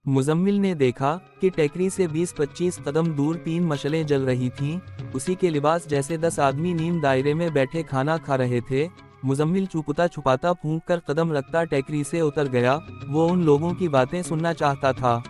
मुजम्मिल ने देखा कि टेकरी से 20-25 कदम दूर 3 मशलें जल रही थीं। उसी के लिबास जैसे 10 आदमी नीम दायरे में बैठे खाना खा रहे थे। मुजम्मिल छुपता छुपाता फूंक कर कदम रखता टेकरी से उतर गया। वो उन लोगों की बातें सुनना चाहता था।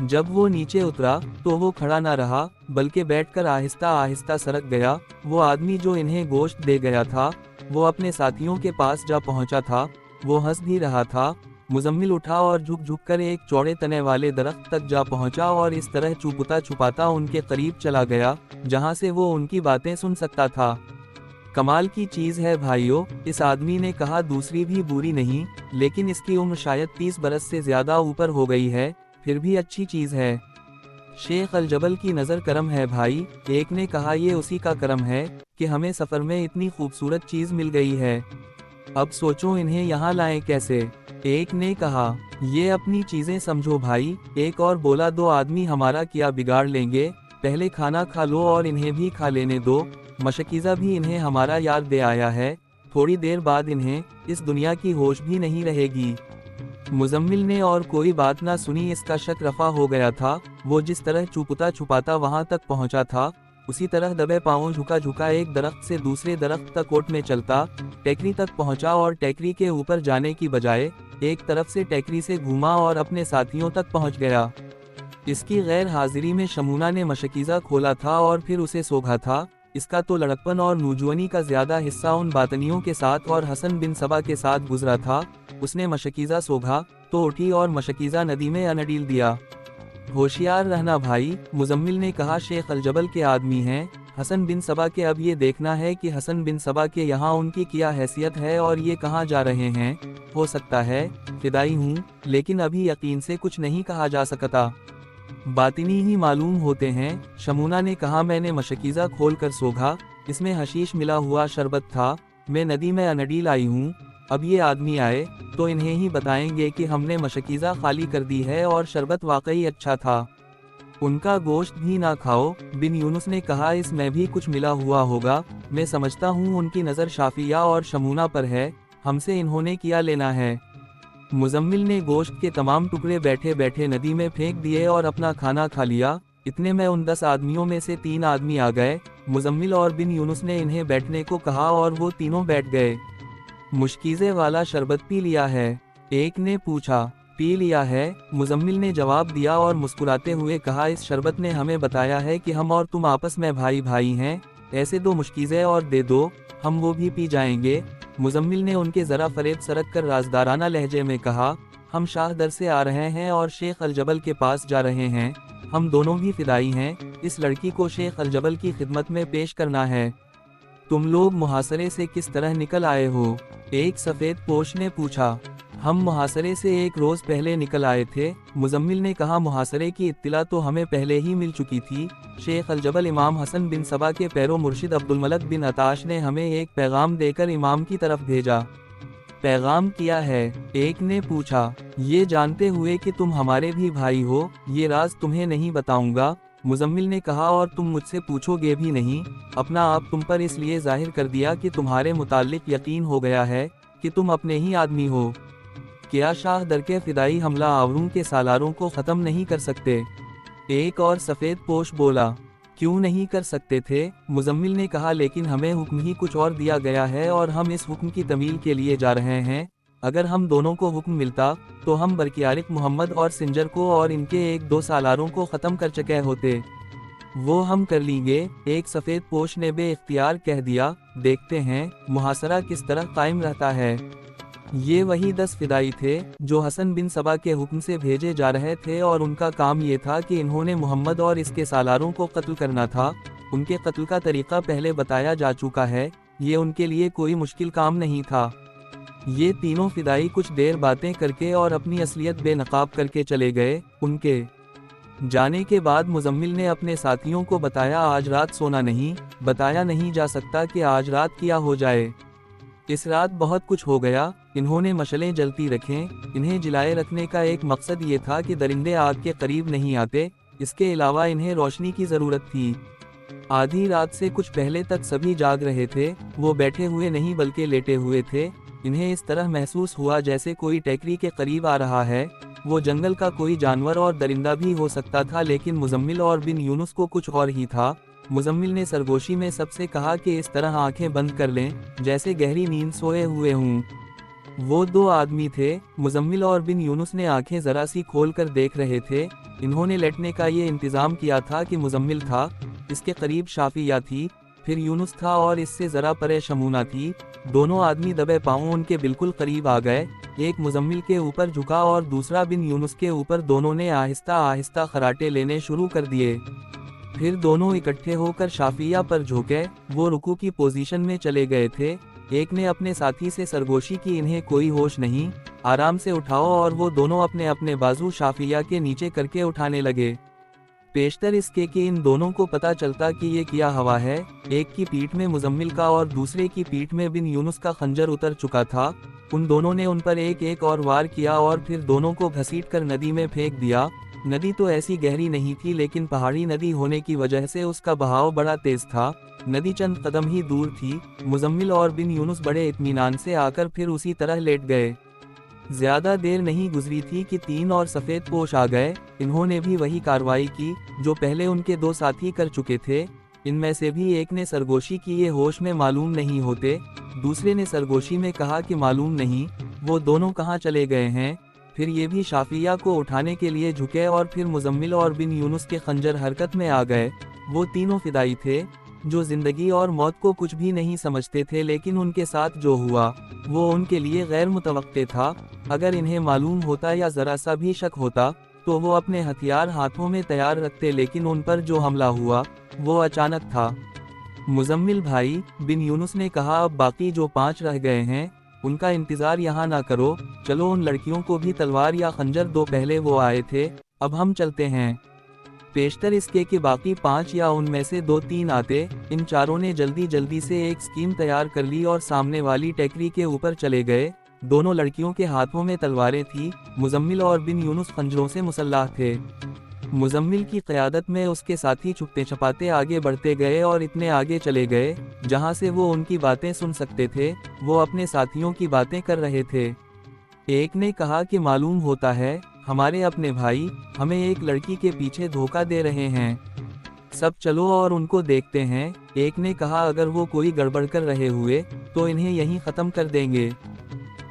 जब वो नीचे उतरा तो वो खड़ा ना रहा, बल्कि बैठकर आहिस्ता आहिस्ता सरक गया। वो आदमी जो इन्हें गोश्त दे गया था, वो अपने साथियों के पास जा पहुंचा था। वो हंस भी रहा था। मुजम्मिल उठा और झुक झुक कर एक चौड़े तने वाले दरख्त तक जा पहुंचा और इस तरह छुपता छुपाता उनके करीब चला गया, जहां से वो उनकी बातें सुन सकता था। कमाल की चीज है भाइयों, इस आदमी ने कहा, दूसरी भी बुरी नहीं, लेकिन इसकी उम्र शायद 30 बरस से ज्यादा ऊपर हो गई है, फिर भी अच्छी चीज है। शेख अल-जबल की नज़र करम है भाई, एक ने कहा, ये उसी का करम है कि हमें सफ़र में इतनी खूबसूरत चीज़ मिल गई है। अब सोचो इन्हें यहाँ लाएं कैसे। एक ने कहा, ये अपनी चीज़ें समझो भाई। एक और बोला, 2 आदमी हमारा क्या बिगाड़ लेंगे, पहले खाना खा लो और इन्हें भी खा लेने दो। मशकीज़ा भी इन्हें हमारा याद दे आया है, थोड़ी देर बाद इन्हें इस दुनिया की होश भी नहीं रहेगी। मुजम्मिल ने और कोई बात ना सुनी, इसका शक रफा हो गया था। वो जिस तरह छुपता छुपाता वहां तक पहुंचा था, उसी तरह दबे पांवों झुका झुका एक दरख्त से दूसरे दरख्त तक ओट में चलता टेकरी तक पहुंचा और टेकरी के ऊपर जाने की बजाय एक तरफ से टेकरी से घूमा और अपने साथियों तक पहुंच गया। इसकी गैर हाजिरी में शमूना ने मशकीज़ा खोला था और फिर उसे सोगा था। इसका तो लड़कपन और नौजवानी का ज्यादा हिस्सा उन बातनियों के साथ और हसन बिन सबा के साथ गुजरा था। उसने मशकीज़ा सोगा तो उठी और मशकीज़ा नदी में अनडील दिया। होशियार रहना भाई, मुजम्मिल ने कहा, शेख अल-जबल के आदमी हैं हसन बिन सबा के। अब ये देखना है कि हसन बिन सबा के यहाँ उनकी क्या हैसियत है और ये कहाँ जा रहे हैं। हो सकता है फिदाई हूँ, लेकिन अभी यकीन से कुछ नहीं कहा जा सकता, बातिनी ही मालूम होते हैं। शमूना ने कहा, मैंने मशकीज़ा खोल कर सोगा, इसमें हशीश मिला हुआ शरबत था। मैं नदी में अनडील आई हूँ। अब ये आदमी आए तो इन्हें ही बताएंगे कि हमने मशकीज़ा खाली कर दी है और शरबत वाकई अच्छा था। उनका गोश्त भी ना खाओ। बिन यूनुस ने कहा, इसमें भी कुछ मिला हुआ होगा। मैं समझता हूँ उनकी नज़र शाफिया और शमूना पर है, हमसे इन्होंने किया लेना है। मुजम्मिल ने गोश्त के तमाम टुकड़े बैठे बैठे नदी में फेंक दिए और अपना खाना खा लिया। इतने में उन 10 आदमियों में से 3 आदमी आ गए। मुजम्मिल और बिन यूनुस ने इन्हें बैठने को कहा और वो तीनों बैठ गए। मुश्कीज़े वाला शरबत पी लिया है? एक ने पूछा। पी लिया है, मुजम्मिल ने जवाब दिया और मुस्कुराते हुए कहा, इस शरबत ने हमें बताया है कि हम और तुम आपस में भाई भाई हैं। ऐसे 2 मुश्कीज़े और दे दो, हम वो भी पी जाएंगे। मुजम्मिल ने उनके ज़रा फरेब सरक कर राजदाराना लहजे में कहा, हम शाह दर से आ रहे हैं और शेख अल-जबल के पास जा रहे हैं। हम दोनों भी फिदाई हैं। इस लड़की को शेख अल-जबल की खिदमत में पेश करना है। तुम लोग मुहासरे से किस तरह निकल आए हो? एक सफ़ेद पोश ने पूछा। हम मुहासरे से 1 रोज़ पहले निकल आए थे, मुजम्मिल ने कहा। मुहासरे की इत्तिला तो हमें पहले ही मिल चुकी थी। शेख अल-जबल इमाम हसन बिन सबा के पैरो मुर्शिद अब्दुल मलक बिन अताश ने हमें एक पैगाम देकर इमाम की तरफ भेजा। पैगाम किया है? एक ने पूछा। ये जानते हुए कि तुम हमारे भी भाई हो, ये राज तुम्हें नहीं बताऊंगा, मुजम्मिल ने कहा, और तुम मुझसे पूछोगे भी नहीं। अपना आप तुम पर इसलिए जाहिर कर दिया कि तुम्हारे मुताल्लिक यकीन हो गया है कि तुम अपने ही आदमी हो। क्या शाह दर के फिदाई हमला आवरों के सालारों को ख़त्म नहीं कर सकते? एक और सफ़ेद पोश बोला। क्यों नहीं कर सकते थे? मुजम्मिल ने कहा, लेकिन हमें हुक्म ही कुछ और दिया गया है और हम इस हुक्म की तमील के लिए जा रहे हैं। अगर हम दोनों को हुक्म मिलता तो हम बरकियारिक मोहम्मद और सिंजर को और इनके 1-2 सालारों को ख़त्म कर चुके होते। वो हम कर लेंगे, एक सफ़ेद पोश ने बे-इख्तियार कह दिया। देखते हैं मुहासरा किस तरह कायम रहता है। ये वही 10 फिदाई थे जो हसन बिन सबा के हुक्म से भेजे जा रहे थे और उनका काम ये था कि इन्होंने मोहम्मद और इसके सालारों को कत्ल करना था। उनके कत्ल का तरीका पहले बताया जा चुका है, ये उनके लिए कोई मुश्किल काम नहीं था। ये तीनों फिदाई कुछ देर बातें करके और अपनी असलियत बेनकाब करके चले गए। उनके जाने के बाद मुजम्मिल ने अपने साथियों को बताया, आज रात सोना नहीं, बताया नहीं जा सकता कि आज रात क्या हो जाए। इस रात बहुत कुछ हो गया। इन्होंने मशलें जलती रखें। इन्हें जलाए रखने का एक मकसद ये था कि दरिंदे आग के करीब नहीं आते। इसके अलावा इन्हें रोशनी की ज़रूरत थी। आधी रात से कुछ पहले तक सभी जाग रहे थे। वो बैठे हुए नहीं बल्कि लेटे हुए थे। इन्हें इस तरह महसूस हुआ जैसे कोई टेकरी के करीब आ रहा है। वो जंगल का कोई जानवर और दरिंदा भी हो सकता था, लेकिन मुजम्मिल और बिन यूनुस को कुछ और ही था। मुजम्मिल ने सरगोशी में सबसे कहा कि इस तरह आंखें बंद कर लें जैसे गहरी नींद सोए हुए हों। वो दो आदमी थे। मुजम्मिल और बिन यूनुस ने आंखें जरा सी खोल कर देख रहे थे। इन्होंने लेटने का ये इंतजाम किया था कि मुजम्मिल था, इसके करीब शाफिया थी, फिर यूनुस था और इससे जरा परे शमूना थी। दोनों आदमी दबे पांव उनके बिल्कुल करीब आ गए। एक मुजम्मिल के ऊपर झुका और दूसरा बिन यूनुस के ऊपर। दोनों ने आहिस्ता आहिस्ता खराटे लेने शुरू कर दिए। फिर दोनों इकट्ठे होकर शाफिया पर झुके। वो रुकू की पोजीशन में चले गए थे। एक ने अपने साथी से सरगोशी की, इन्हें कोई होश नहीं, आराम से उठाओ, और वो दोनों अपने अपने बाजू शाफिया के नीचे करके उठाने लगे। पेशतर इसके कि इन दोनों को पता चलता कि ये क्या हवा है। एक की पीठ में मुजम्मिल का और दूसरे की पीठ में बिन यूनुस का खंजर उतर चुका था। उन दोनों ने उन पर एक एक और वार किया और फिर दोनों को घसीटकर नदी में फेंक दिया। नदी तो ऐसी गहरी नहीं थी, लेकिन पहाड़ी नदी होने की वजह से उसका बहाव बड़ा तेज था। नदी चंद कदम ही दूर थी। मुजम्मिल और बिन यूनुस बड़े इत्मीनान से आकर फिर उसी तरह लेट गए। ज्यादा देर नहीं गुजरी थी कि 3 और सफेद पोश आ गए। इन्होंने भी वही कार्रवाई की जो पहले उनके 2 साथी कर चुके थे। इनमें से भी एक ने सरगोशी की, ये होश में मालूम नहीं होते। दूसरे ने सरगोशी में कहा कि मालूम नहीं वो दोनों कहाँ चले गए हैं। फिर ये भी शाफिया को उठाने के लिए झुके और फिर मुजम्मिल और बिन यूनुस के खंजर हरकत में आ गए। वो तीनों फिदाई थे जो जिंदगी और मौत को कुछ भी नहीं समझते थे, लेकिन उनके साथ जो हुआ वो उनके लिए गैर मुतवक्के था। अगर इन्हें मालूम होता या जरा सा भी शक होता तो वो अपने हथियार हाथों में तैयार रखते, लेकिन उन पर जो हमला हुआ वो अचानक था। मुजम्मिल भाई, बिन यूनुस ने कहा, अब बाकी जो 5 रह गए हैं उनका इंतजार यहाँ ना करो, चलो उन लड़कियों को भी तलवार या खंजर दो, पहले वो आए थे, अब हम चलते हैं। पेशतर इसके कि बाकी 5 या उनमें से 2-3 आते। इन चारों ने जल्दी जल्दी से एक स्कीम तैयार कर ली और सामने वाली टेकरी के ऊपर चले गए। दोनों लड़कियों के हाथों में तलवारें थी। मुजम्मिल और बिन यूनुस खंजरों से मुसल्लाह थे। मुजम्मिल की क़यादत में उसके साथी छुपते छपाते आगे बढ़ते गए और इतने आगे चले गए जहां से वो उनकी बातें सुन सकते थे। वो अपने साथियों की बातें कर रहे थे। एक ने कहा कि मालूम होता है हमारे अपने भाई हमें एक लड़की के पीछे धोखा दे रहे हैं, सब चलो और उनको देखते हैं। एक ने कहा अगर वो कोई गड़बड़ कर रहे हुए तो इन्हें यहीं ख़त्म कर देंगे।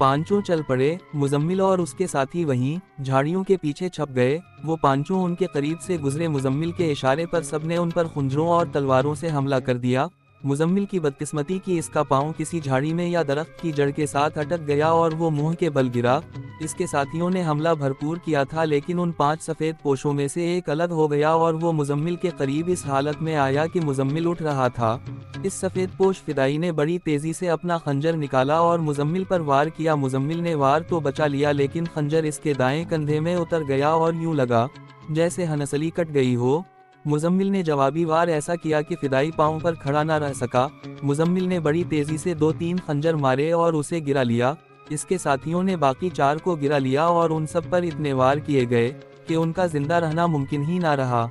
पांचों चल पड़े। मुजम्मिल और उसके साथी वहीं झाड़ियों के पीछे छप गए। वो पांचों उनके करीब से गुजरे। मुजम्मिल के इशारे पर सबने उन पर खुंजरों और तलवारों से हमला कर दिया। मुजम्मिल की बदकिस्मती की इसका पांव किसी झाड़ी में या दरख्त की जड़ के साथ अटक गया और वो मुंह के बल गिरा। इसके साथियों ने हमला भरपूर किया था, लेकिन उन 5 सफ़ेद पोशों में से एक अलग हो गया और वो मुजम्मिल के करीब इस हालत में आया कि मुजम्मिल उठ रहा था। इस सफ़ेद पोश फिदाई ने बड़ी तेज़ी से अपना खंजर निकाला और मुजम्मिल पर वार किया। मुजम्मिल ने वार तो बचा लिया, लेकिन खंजर इसके दाएं कंधे में उतर गया और यूं लगा जैसे हनसली कट गई हो। मुजम्मिल ने जवाबी वार ऐसा किया कि फिदाई पांव पर खड़ा न रह सका। मुजम्मिल ने बड़ी तेज़ी से 2-3 खंजर मारे और उसे गिरा लिया। इसके साथियों ने बाकी 4 को गिरा लिया और उन सब पर इतने वार किए गए कि उनका जिंदा रहना मुमकिन ही ना रहा।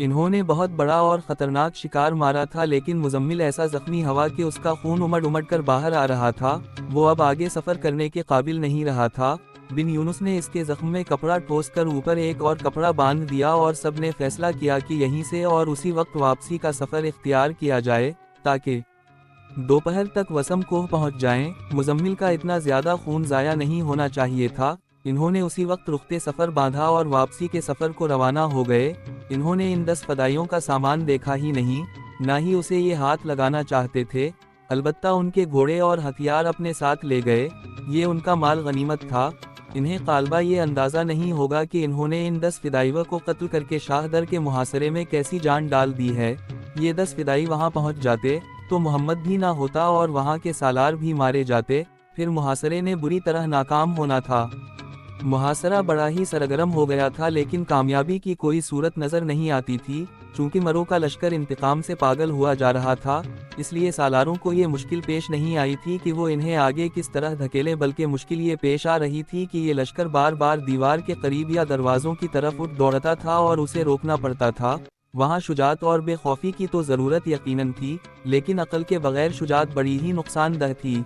इन्होंने बहुत बड़ा और ख़तरनाक शिकार मारा था, लेकिन मुजम्मिल ऐसा जख्मी हवा कि उसका खून उमड़ उमड़ कर बाहर आ रहा था। वो अब आगे सफ़र करने के काबिल नहीं रहा था। बिन यूनुस ने इसके जख्म में कपड़ा ठोस कर ऊपर एक और कपड़ा बांध दिया और सब ने फैसला किया कि यहीं से और उसी वक्त वापसी का सफ़र इख्तियार किया जाए ताकि दोपहर तक वसम कोह पहुंच जाएं। मुजम्मिल का इतना ज़्यादा खून ज़ाया नहीं होना चाहिए था। इन्होंने उसी वक्त रुखते सफ़र बांधा और वापसी के सफ़र को रवाना हो गए। इन्होंने इन 10 फदाइयों का सामान देखा ही नहीं, ना ही उसे ये हाथ लगाना चाहते थे। अलबत्ता उनके घोड़े और हथियार अपने साथ ले गए। ये उनका माल गनीमत था। इन्हें कालबा ये अंदाज़ा नहीं होगा कि इन्होंने इन 10 फिदाइयों को कत्ल करके शाहदर के मुहासरे में कैसी जान डाल दी है। ये 10 फिदाई वहाँ पहुँच जाते तो मोहम्मद भी ना होता और वहाँ के सालार भी मारे जाते। फिर मुहासरे ने बुरी तरह नाकाम होना था। मुहासरा बड़ा ही सरगर्म हो गया था, लेकिन कामयाबी की कोई सूरत नज़र नहीं आती थी। चूँकि मरो का लश्कर इंतकाम से पागल हुआ जा रहा था, इसलिए सालारों को ये मुश्किल पेश नहीं आई थी कि वो इन्हें आगे किस तरह धकेलें, बल्कि मुश्किल ये पेश आ रही थी कि ये लश्कर बार बार दीवार के करीब या दरवाज़ों की तरफ उठ दौड़ता था और उसे रोकना पड़ता था। वहाँ शुजात और बेखौफी की तो ज़रूरत यकीनन थी, लेकिन अक्ल के बगैर शुजात बड़ी ही नुकसानदह थी।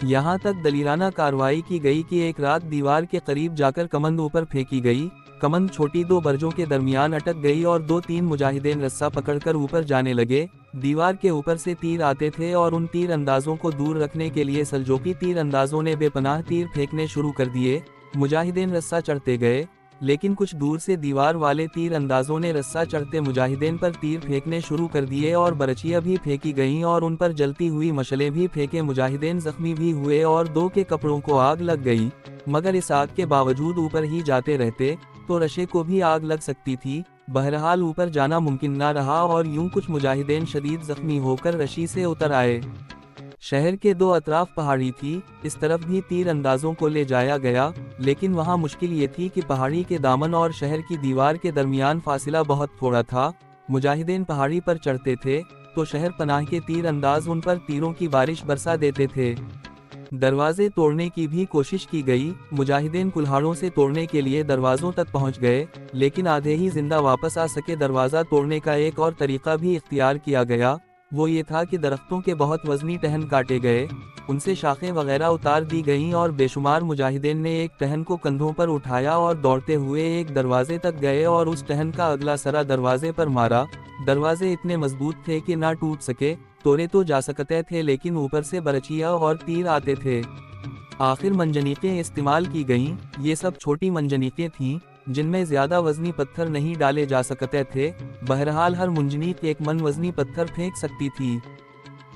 यहाँ तक दलीराना कार्रवाई की गई कि एक रात दीवार के करीब जाकर कमंद ऊपर फेंकी गई। कमंद छोटी दो बरजों के दरमियान अटक गई और 2-3 मुजाहिदीन रस्सा पकड़कर ऊपर जाने लगे। दीवार के ऊपर से तीर आते थे और उन तीर अंदाजों को दूर रखने के लिए सल्जोकी तीर अंदाजों ने बेपनाह तीर फेंकने शुरू कर दिए। मुजाहिदीन रस्सा चढ़ते गए, लेकिन कुछ दूर से दीवार वाले तीर अंदाजों ने रस्सा चढ़ते मुजाहिदीन पर तीर फेंकने शुरू कर दिए और बरछियां भी फेंकी गईं और उन पर जलती हुई मशलें भी फेंके। मुजाहिदीन जख्मी भी हुए और 2 के कपड़ों को आग लग गई, मगर इस आग के बावजूद ऊपर ही जाते रहते तो रशे को भी आग लग सकती थी। बहरहाल ऊपर जाना मुमकिन न रहा और यूं कुछ मुजाहिदीन शदीद जख्मी होकर रशी से उतर आए। शहर के 2 अतराफ पहाड़ी थी, इस तरफ भी तीर अंदाजों को ले जाया गया, लेकिन वहां मुश्किल ये थी कि पहाड़ी के दामन और शहर की दीवार के दरमियान फासिला बहुत थोड़ा था। मुजाहिदीन पहाड़ी पर चढ़ते थे तो शहर पनाह के तीर अंदाज उन पर तीरों की बारिश बरसा देते थे। दरवाजे तोड़ने की भी कोशिश की गई। मुजाहिदीन कुल्हाड़ों से तोड़ने के लिए दरवाजों तक पहुंच गए, लेकिन आधे ही जिंदा वापस आ सके। दरवाज़ा तोड़ने का एक और तरीका भी इख्तियार किया गया, वो ये था कि दरख्तों के बहुत वजनी टहन काटे गए, उनसे शाखें वगैरह उतार दी गईं और बेशुमार मुजाहिदीन ने एक टहन को कंधों पर उठाया और दौड़ते हुए एक दरवाजे तक गए और उस टहन का अगला सरा दरवाजे पर मारा। दरवाजे इतने मजबूत थे कि ना टूट सके, तोड़े तो जा सकते थे, लेकिन ऊपर से बरछियां और तीर आते थे। आखिर मंजनीकें इस्तेमाल की गईं। ये सब छोटी मंजनीकें थीं जिनमें ज्यादा वजनी पत्थर नहीं डाले जा सकते थे। बहरहाल हर मुंजनीक 1 मन वजनी पत्थर फेंक सकती थी।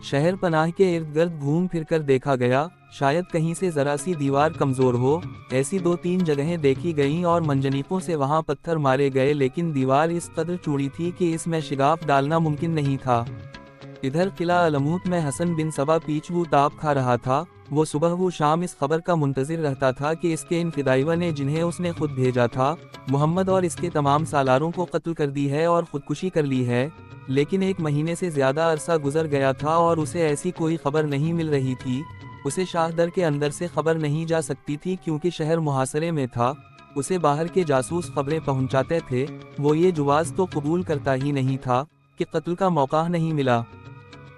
शहर पनाह के इर्द गिर्द घूम फिर कर देखा गया, शायद कहीं से जरा सी दीवार कमजोर हो। ऐसी 2-3 जगहें देखी गईं और मंजनीकों से वहां पत्थर मारे गए, लेकिन दीवार इस कदर चूड़ी थी कि इसमें शिगाफ डालना मुमकिन नहीं था। इधर किला अलमूत में हसन बिन सबा पीछू ताप खा रहा था। वो सुबह वो शाम इस खबर का मुंतजिर रहता था कि इसके इन फिदाइवा ने, जिन्हें उसने खुद भेजा था, मोहम्मद और इसके तमाम सालारों को कत्ल कर दी है और खुदकुशी कर ली है। लेकिन 1 महीने से ज्यादा अरसा गुजर गया था और उसे ऐसी कोई खबर नहीं मिल रही थी। उसे शाहदर के अंदर से खबर नहीं जा सकती थी क्योंकि शहर मुहासरे में था। उसे बाहर के जासूस खबरें पहुंचाते थे। वो ये जुवाज तो कबूल करता ही नहीं था कि कत्ल का मौका नहीं मिला।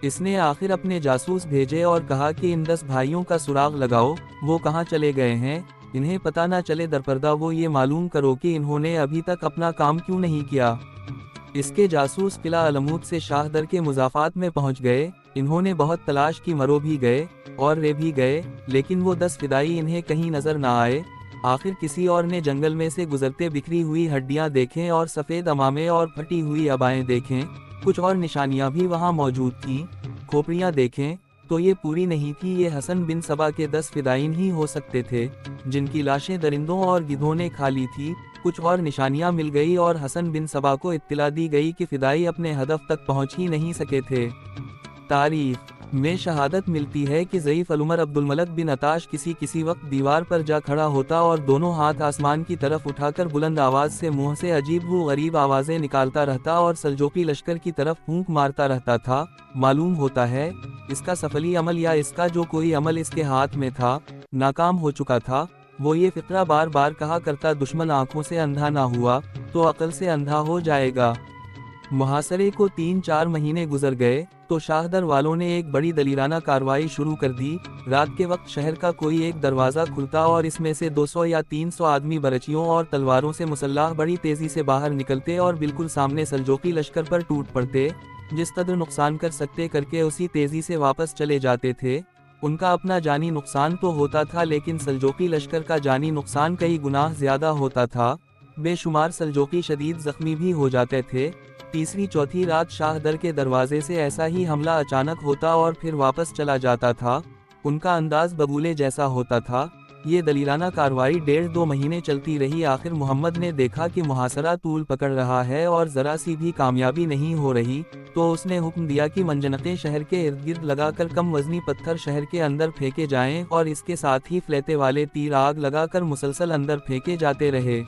इसने आखिर अपने जासूस भेजे और कहा कि इन 10 भाइयों का सुराग लगाओ, वो कहाँ चले गए हैं, इन्हें पता ना चले। दरपर्दा वो ये मालूम करो कि इन्होंने अभी तक अपना काम क्यों नहीं किया। इसके जासूस किला अलमूत से शाहदर के मुजाफात में पहुंच गए। इन्होंने बहुत तलाश की, मरो भी गए और रे भी गए, लेकिन वो 10 फिदाई इन्हें कहीं नजर ना आए। आखिर किसी और ने जंगल में से गुजरते बिखरी हुई हड्डियां देखें और सफ़ेद अमामे और फटी हुई अबाएं देखें। कुछ और निशानियां भी वहां मौजूद थीं। खोपड़ियां देखें तो ये पूरी नहीं थी। ये हसन बिन सबा के 10 फिदाइन ही हो सकते थे, जिनकी लाशें दरिंदों और गिद्धों ने खा ली थी। कुछ और निशानियां मिल गई और हसन बिन सबा को इत्तला दी गई कि फिदाई अपने हदफ तक पहुंच ही नहीं सके थे। तारीख में शहादत मिलती है कि ज़ईफ़ अलउमर अब्दुल मलक बिन अताश किसी वक्त दीवार पर जा खड़ा होता और दोनों हाथ आसमान की तरफ उठाकर बुलंद आवाज़ से मुंह से अजीब व गरीब आवाज़ें निकालता रहता और सल्जोकी लश्कर की तरफ फूंक मारता रहता था। मालूम होता है इसका सफली अमल या इसका जो कोई अमल इसके हाथ में था नाकाम हो चुका था। वो ये फिक्रा बार बार कहा करता, दुश्मन आंखों से अंधा ना हुआ तो अकल से अंधा हो जाएगा। मुहासरे को 3-4 महीने गुजर गए तो शाहदर वालों ने एक बड़ी दलीराना कार्रवाई शुरू कर दी। रात के वक्त शहर का कोई एक दरवाज़ा खुलता और इसमें से 200 या 300 आदमी बरछियों और तलवारों से मुसल्लाह बड़ी तेज़ी से बाहर निकलते और बिल्कुल सामने सल्जोकी लश्कर पर टूट पड़ते। जिस कदर नुकसान कर सकते करके उसी तेज़ी से वापस चले जाते थे। उनका अपना जानी नुकसान तो होता था, लेकिन सल्जोकी लश्कर का जानी नुकसान कई गुना ज़्यादा होता था। बेशुमार सल्जोकी शदीद जख्मी भी हो जाते थे। तीसरी चौथी रात शाहदर के दरवाजे से ऐसा ही हमला अचानक होता और फिर वापस चला जाता था। उनका अंदाज बगुले जैसा होता था। ये दलीलाना कार्रवाई 1.5-2 महीने चलती रही। आखिर मोहम्मद ने देखा कि मुहासरा तूल पकड़ रहा है और ज़रा सी भी कामयाबी नहीं हो रही, तो उसने हुक्म दिया कि मंजनतें शहर के इर्द गिर्द लगाकर कम वजनी पत्थर शहर के अंदर फेंके जाएं और इसके साथ ही फ्लेते वाले तीर आग लगाकर मुसलसल अंदर फेंके जाते रहे।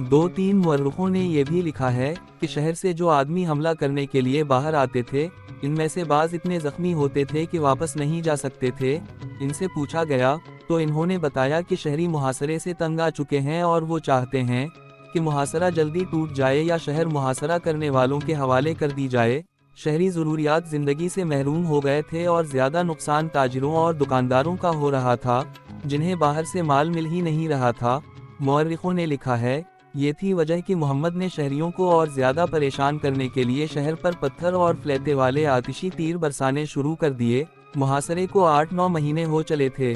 2-3 मुअर्रिखों ने यह भी लिखा है कि शहर से जो आदमी हमला करने के लिए बाहर आते थे, इनमें से बाज इतने जख्मी होते थे कि वापस नहीं जा सकते थे। इनसे पूछा गया तो इन्होंने बताया कि शहरी मुहासरे से तंग आ चुके हैं और वो चाहते हैं कि मुहासरा जल्दी टूट जाए या शहर मुहासरा करने वालों के हवाले कर दी जाए। شہری ضروریات زندگی سے محروم ہو گئے تھے اور زیادہ نقصان تاجروں اور دکانداروں کا ہو رہا تھا، جنہیں باہر سے مال مل ہی نہیں رہا تھا۔ مورخوں نے لکھا ہے، یہ تھی وجہ کہ محمد نے شہریوں کو اور زیادہ پریشان کرنے کے لیے شہر پر پتھر اور فلیتے والے آتشی تیر برسانے شروع کر دیے۔ محاصرے کو 8-9 مہینے ہو چلے تھے۔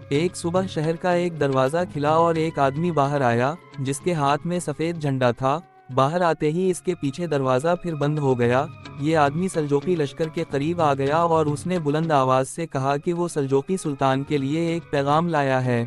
ایک صبح شہر کا ایک دروازہ کھلا اور ایک آدمی باہر آیا، جس کے ہاتھ میں سفید جھنڈا تھا۔ باہر آتے ہی اس کے پیچھے دروازہ پھر بند ہو گیا۔ یہ آدمی سلجوقی لشکر کے قریب آ گیا اور اس نے بلند آواز سے کہا کہ وہ سلجوقی سلطان کے لیے ایک پیغام لایا ہے۔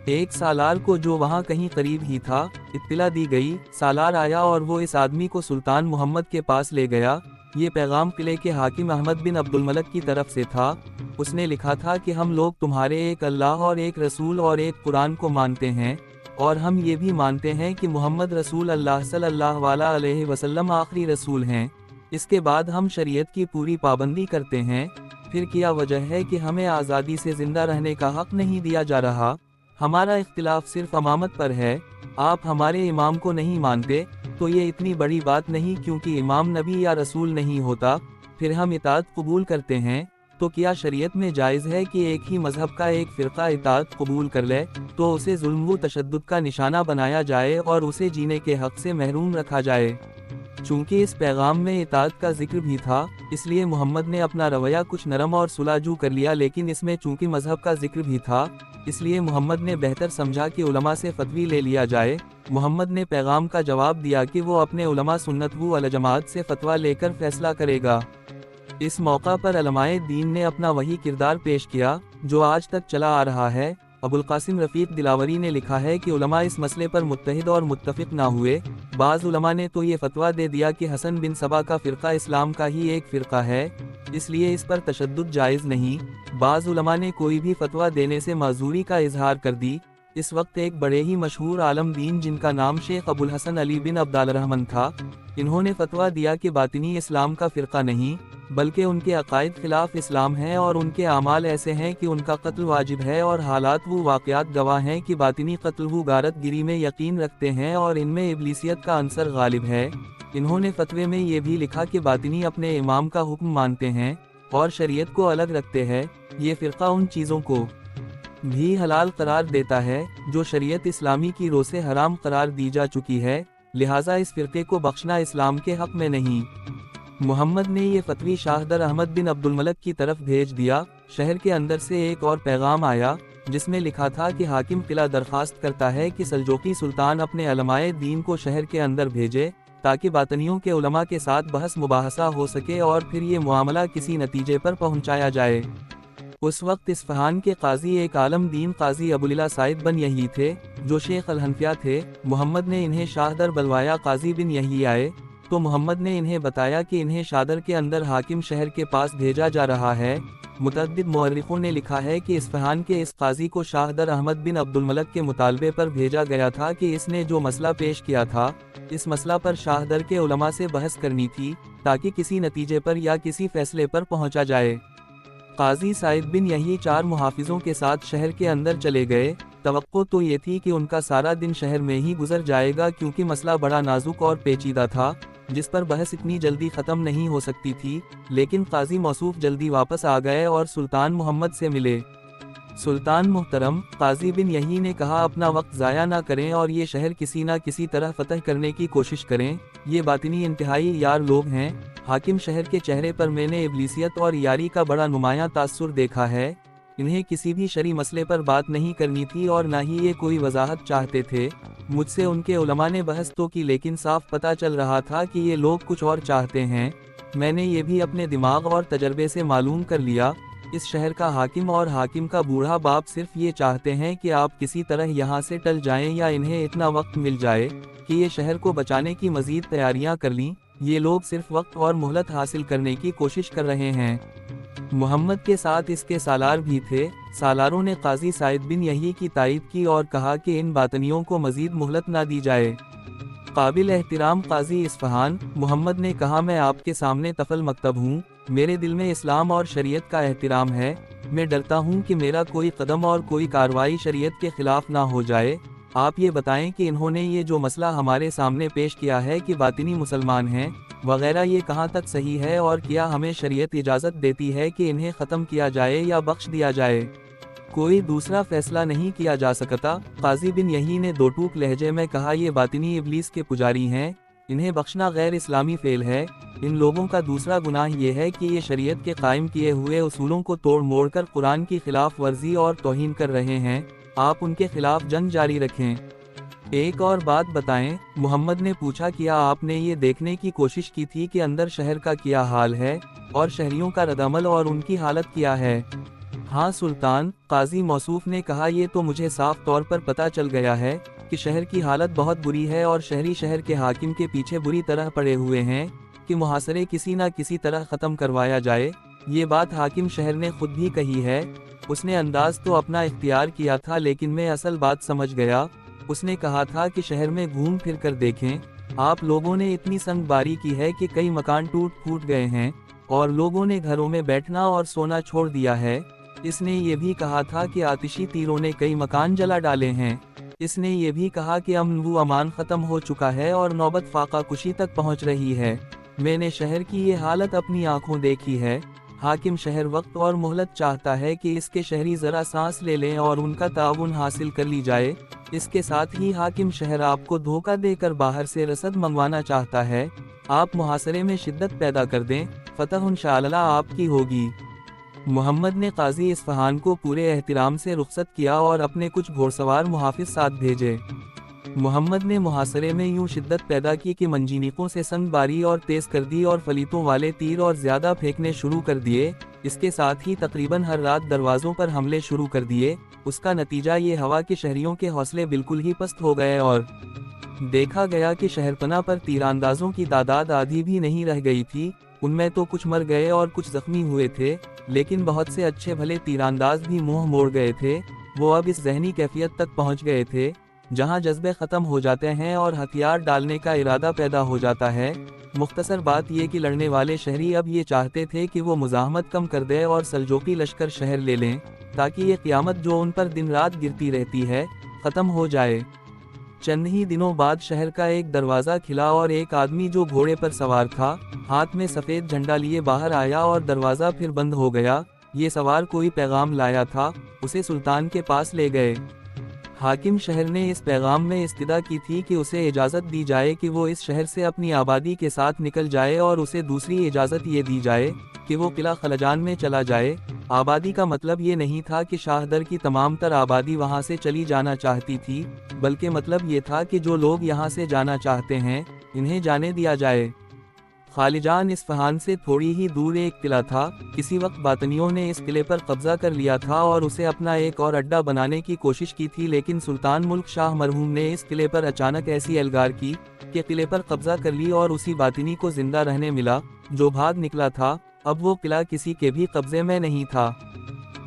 ایک سالار کو، جو وہاں کہیں قریب ہی تھا، اطلاع دی گئی۔ سالار آیا اور وہ اس آدمی کو سلطان محمد کے پاس لے گیا۔ یہ پیغام قلعے کے حاکم احمد بن عبد الملک کی طرف سے تھا۔ اس نے لکھا تھا کہ ہم لوگ تمہارے ایک اللہ اور ایک رسول اور ایک قرآن کو مانتے ہیں، اور ہم یہ بھی مانتے ہیں کہ محمد رسول اللہ صلی اللہ علیہ وسلم آخری رسول ہیں۔ اس کے بعد ہم شریعت کی پوری پابندی کرتے ہیں۔ پھر کیا وجہ ہے کہ ہمیں آزادی سے زندہ رہنے کا حق نہیں دیا جا رہا؟ ہمارا اختلاف صرف امامت پر ہے۔ آپ ہمارے امام کو نہیں مانتے تو یہ اتنی بڑی بات نہیں، کیونکہ امام نبی یا رسول نہیں ہوتا۔ پھر ہم اطاعت قبول کرتے ہیں، تو کیا شریعت میں جائز ہے کہ ایک ہی مذہب کا ایک فرقہ اطاعت قبول کر لے تو اسے ظلم و تشدد کا نشانہ بنایا جائے اور اسے جینے کے حق سے محروم رکھا جائے؟ چونکہ اس پیغام میں اطاعت کا ذکر بھی تھا، اس لیے محمد نے اپنا رویہ کچھ نرم اور سلاجو کر لیا، لیکن اس میں چونکہ مذہب کا ذکر بھی تھا، اس لیے محمد نے بہتر سمجھا کہ علماء سے فتوی لے لیا جائے۔ محمد نے پیغام کا جواب دیا کہ وہ اپنے علماء سنت و الجماعت سے فتویٰ لے کر فیصلہ کرے گا۔ اس موقع پر علماء دین نے اپنا وہی کردار پیش کیا جو آج تک چلا آ رہا ہے۔ ابوالقاسم رفیق دلاوری نے لکھا ہے کہ علماء اس مسئلے پر متحد اور متفق نہ ہوئے۔ بعض علماء نے تو یہ فتویٰ دے دیا کہ حسن بن صبا کا فرقہ اسلام کا ہی ایک فرقہ ہے، اس لیے اس پر تشدد جائز نہیں۔ بعض علماء نے کوئی بھی فتویٰ دینے سے معذوری کا اظہار کر دی۔ اس وقت ایک بڑے ہی مشہور عالم دین جن کا نام شیخ ابوالحسن علی بن عبدالرحمن تھا، انہوں نے فتویٰ دیا کہ باطنی اسلام کا فرقہ نہیں، بلکہ ان کے عقائد خلاف اسلام ہیں اور ان کے اعمال ایسے ہیں کہ ان کا قتل واجب ہے، اور حالات و واقعات گواہ ہیں کہ باطنی قتل و غارت گری میں یقین رکھتے ہیں اور ان میں ابلیسیت کا عنصر غالب ہے۔ انہوں نے فتوے میں یہ بھی لکھا کہ باطنی اپنے امام کا حکم مانتے ہیں اور شریعت کو الگ رکھتے ہیں۔ یہ فرقہ ان چیزوں کو بھی حلال قرار دیتا ہے جو شریعت اسلامی کی رو سے حرام قرار دی جا چکی ہے، لہٰذا اس فرقے کو بخشنا اسلام کے حق میں نہیں۔ محمد نے یہ فتوی شاہ در احمد بن عبد الملک کی طرف بھیج دیا۔ شہر کے اندر سے ایک اور پیغام آیا جس میں لکھا تھا کہ حاکم قلعہ درخواست کرتا ہے کہ سلجوقی سلطان اپنے علماء دین کو شہر کے اندر بھیجے تاکہ باطنیوں کے علماء کے ساتھ بحث مباحثہ ہو سکے اور پھر یہ معاملہ کسی نتیجے پر پہنچایا جائے۔ اس وقت اصفہان کے قاضی ایک عالم دین قاضی ابوالعلا سعید بن یحیی تھے جو شیخ الحنفیہ تھے۔ محمد نے انہیں شاہ در بلوایا۔ قاضی بن یحیی آئے تو محمد نے انہیں بتایا کہ انہیں شادر کے اندر حاکم شہر کے پاس بھیجا جا رہا ہے۔ متعدد مورخوں نے لکھا ہے کہ اصفہان کے اس قاضی کو شاہ در احمد بن عبد الملک کے مطالبے پر بھیجا گیا تھا کہ اس نے جو مسئلہ پیش کیا تھا، اس مسئلہ پر شاہ در کے علماء سے بحث کرنی تھی تاکہ کسی نتیجے پر یا کسی فیصلے پر پہنچا جائے۔ قاضی سعید بن یحیی 4 محافظوں کے ساتھ شہر کے اندر چلے گئے۔ توقع تو یہ تھی کہ ان کا سارا دن شہر میں ہی گزر جائے گا، کیونکہ مسئلہ بڑا نازک اور پیچیدہ تھا جس پر بحث اتنی جلدی ختم نہیں ہو سکتی تھی، لیکن قاضی موصوف جلدی واپس آ گئے اور سلطان محمد سے ملے۔ سلطان محترم، قاضی بن یحیی نے کہا، اپنا وقت ضائع نہ کریں اور یہ شہر کسی نہ کسی طرح فتح کرنے کی کوشش کریں۔ یہ باطنی انتہائی یار لوگ ہیں۔ حاکم شہر کے چہرے پر میں نے ابلیسیت اور یاری کا بڑا نمایاں تاثر دیکھا ہے۔ انہیں کسی بھی شرعی مسئلے پر بات نہیں کرنی تھی اور نہ ہی یہ کوئی وضاحت چاہتے تھے۔ مجھ سے ان کے علماء نے بحث تو کی، لیکن صاف پتہ چل رہا تھا کہ یہ لوگ کچھ اور چاہتے ہیں۔ میں نے یہ بھی اپنے دماغ اور تجربے سے معلوم کر لیا، اس شہر کا حاکم اور حاکم کا بوڑھا باپ صرف یہ چاہتے ہیں کہ آپ کسی طرح یہاں سے ٹل جائیں یا انہیں اتنا وقت مل جائے کہ یہ شہر کو بچانے کی مزید تیاریاں کر لیں۔ یہ لوگ صرف وقت اور مہلت حاصل کرنے کی کوشش کر رہے ہیں۔ محمد کے ساتھ اس کے سالار بھی تھے۔ سالاروں نے قاضی سعید بن یحیی کی تائید کی اور کہا کہ ان باطنیوں کو مزید مہلت نہ دی جائے۔ قابل احترام قاضی اصفہان، محمد نے کہا، میں آپ کے سامنے طفل مکتب ہوں، میرے دل میں اسلام اور شریعت کا احترام ہے۔ میں ڈرتا ہوں کہ میرا کوئی قدم اور کوئی کارروائی شریعت کے خلاف نہ ہو جائے۔ آپ یہ بتائیں کہ انہوں نے یہ جو مسئلہ ہمارے سامنے پیش کیا ہے کہ باطنی مسلمان ہیں، وغیرہ یہ کہاں تک صحیح ہے اور کیا ہمیں شریعت اجازت دیتی ہے کہ انہیں ختم کیا جائے یا بخش دیا جائے؟ کوئی دوسرا فیصلہ نہیں کیا جا سکتا۔ قاضی بن یحیی نے دو ٹوک لہجے میں کہا، یہ باطنی ابلیس کے پجاری ہیں، انہیں بخشنا غیر اسلامی فعل ہے۔ ان لوگوں کا دوسرا گناہ یہ ہے کہ یہ شریعت کے قائم کیے ہوئے اصولوں کو توڑ موڑ کر قرآن کی خلاف ورزی اور توہین کر رہے ہیں۔ آپ ان کے خلاف جنگ جاری رکھیں۔ ایک اور بات بتائیں، محمد نے پوچھا، کیا آپ نے یہ دیکھنے کی کوشش کی تھی کہ اندر شہر کا کیا حال ہے اور شہریوں کا ردعمل اور ان کی حالت کیا ہے؟ ہاں سلطان، قاضی موصوف نے کہا، یہ تو مجھے صاف طور پر پتہ چل گیا ہے کہ شہر کی حالت بہت بری ہے اور شہری شہر کے حاکم کے پیچھے بری طرح پڑے ہوئے ہیں کہ محاصرے کسی نہ کسی طرح ختم کروایا جائے۔ یہ بات حاکم شہر نے خود بھی کہی ہے۔ اس نے انداز تو اپنا اختیار کیا تھا لیکن میں اصل بات سمجھ گیا۔ اس نے کہا تھا کہ شہر میں گھوم پھر کر دیکھیں، آپ لوگوں نے اتنی سنگ باری کی ہے کہ کئی مکان ٹوٹ پھوٹ گئے ہیں اور لوگوں نے گھروں میں بیٹھنا اور سونا چھوڑ دیا ہے۔ اس نے یہ بھی کہا تھا کہ آتشی تیروں نے کئی مکان جلا ڈالے ہیں۔ اس نے یہ بھی کہا کہ امن و امان ختم ہو چکا ہے اور نوبت فاقہ کشی تک پہنچ رہی ہے۔ میں نے شہر کی یہ حالت اپنی آنکھوں دیکھی ہے۔ حاکم شہر وقت اور مہلت چاہتا ہے کہ اس کے شہری ذرا سانس لے لیں اور ان کا تعاون حاصل کر لی جائے۔ اس کے ساتھ ہی حاکم شہر آپ کو دھوکہ دے کر باہر سے رسد منگوانا چاہتا ہے۔ آپ محاصرے میں شدت پیدا کر دیں، فتح انشاءاللہ آپ کی ہوگی۔ محمد نے قاضی اصفہان کو پورے احترام سے رخصت کیا اور اپنے کچھ گھوڑسوار محافظ ساتھ بھیجے۔ محمد نے محاصرے میں یوں شدت پیدا کی کہ منجنیقوں سے سنگ باری اور تیز کردی اور فلیتوں والے تیر اور زیادہ پھینکنے شروع کر دیے۔ اس کے ساتھ ہی تقریباً ہر رات دروازوں پر حملے شروع کر دیے۔ اس کا نتیجہ یہ ہوا کہ شہریوں کے حوصلے بالکل ہی پست ہو گئے اور دیکھا گیا کہ شہرپناہ پر تیراندازوں کی تعداد آدھی بھی نہیں رہ گئی تھی۔ ان میں تو کچھ مر گئے اور کچھ زخمی ہوئے تھے، لیکن بہت سے اچھے بھلے تیرانداز بھی منہ موڑ گئے تھے۔ وہ اب اس ذہنی کیفیت تک پہنچ گئے تھے جہاں جذبے ختم ہو جاتے ہیں اور ہتھیار ڈالنے کا ارادہ پیدا ہو جاتا ہے۔ مختصر بات یہ کہ لڑنے والے شہری اب یہ چاہتے تھے کہ وہ مزاحمت کم کر دے اور سلجوقی لشکر شہر لے لیں تاکہ یہ قیامت جو ان پر دن رات گرتی رہتی ہے ختم ہو جائے۔ چند ہی دنوں بعد شہر کا ایک دروازہ کھلا اور ایک آدمی جو گھوڑے پر سوار تھا، ہاتھ میں سفید جھنڈا لیے باہر آیا اور دروازہ پھر بند ہو گیا۔ یہ سوار کوئی پیغام لایا تھا، اسے سلطان کے پاس لے گئے۔ حاکم شہر نے اس پیغام میں استدعا کی تھی کہ اسے اجازت دی جائے کہ وہ اس شہر سے اپنی آبادی کے ساتھ نکل جائے اور اسے دوسری اجازت یہ دی جائے کہ وہ قلعہ خلجان میں چلا جائے۔ آبادی کا مطلب یہ نہیں تھا کہ شاہ در کی تمام تر آبادی وہاں سے چلی جانا چاہتی تھی، بلکہ مطلب یہ تھا کہ جو لوگ یہاں سے جانا چاہتے ہیں انہیں جانے دیا جائے۔ خالجان اصفہان سے تھوڑی ہی دور ایک قلعہ تھا۔ کسی وقت باطنیوں نے اس قلعے پر قبضہ کر لیا تھا اور اسے اپنا ایک اور اڈا بنانے کی کوشش کی تھی، لیکن سلطان ملک شاہ مرحوم نے اس قلعے پر اچانک ایسی ایلگار کی کہ قلعے پر قبضہ کر لی اور اسی باطنی کو زندہ رہنے ملا جو بھاگ نکلا تھا۔ اب وہ قلعہ کسی کے بھی قبضے میں نہیں تھا۔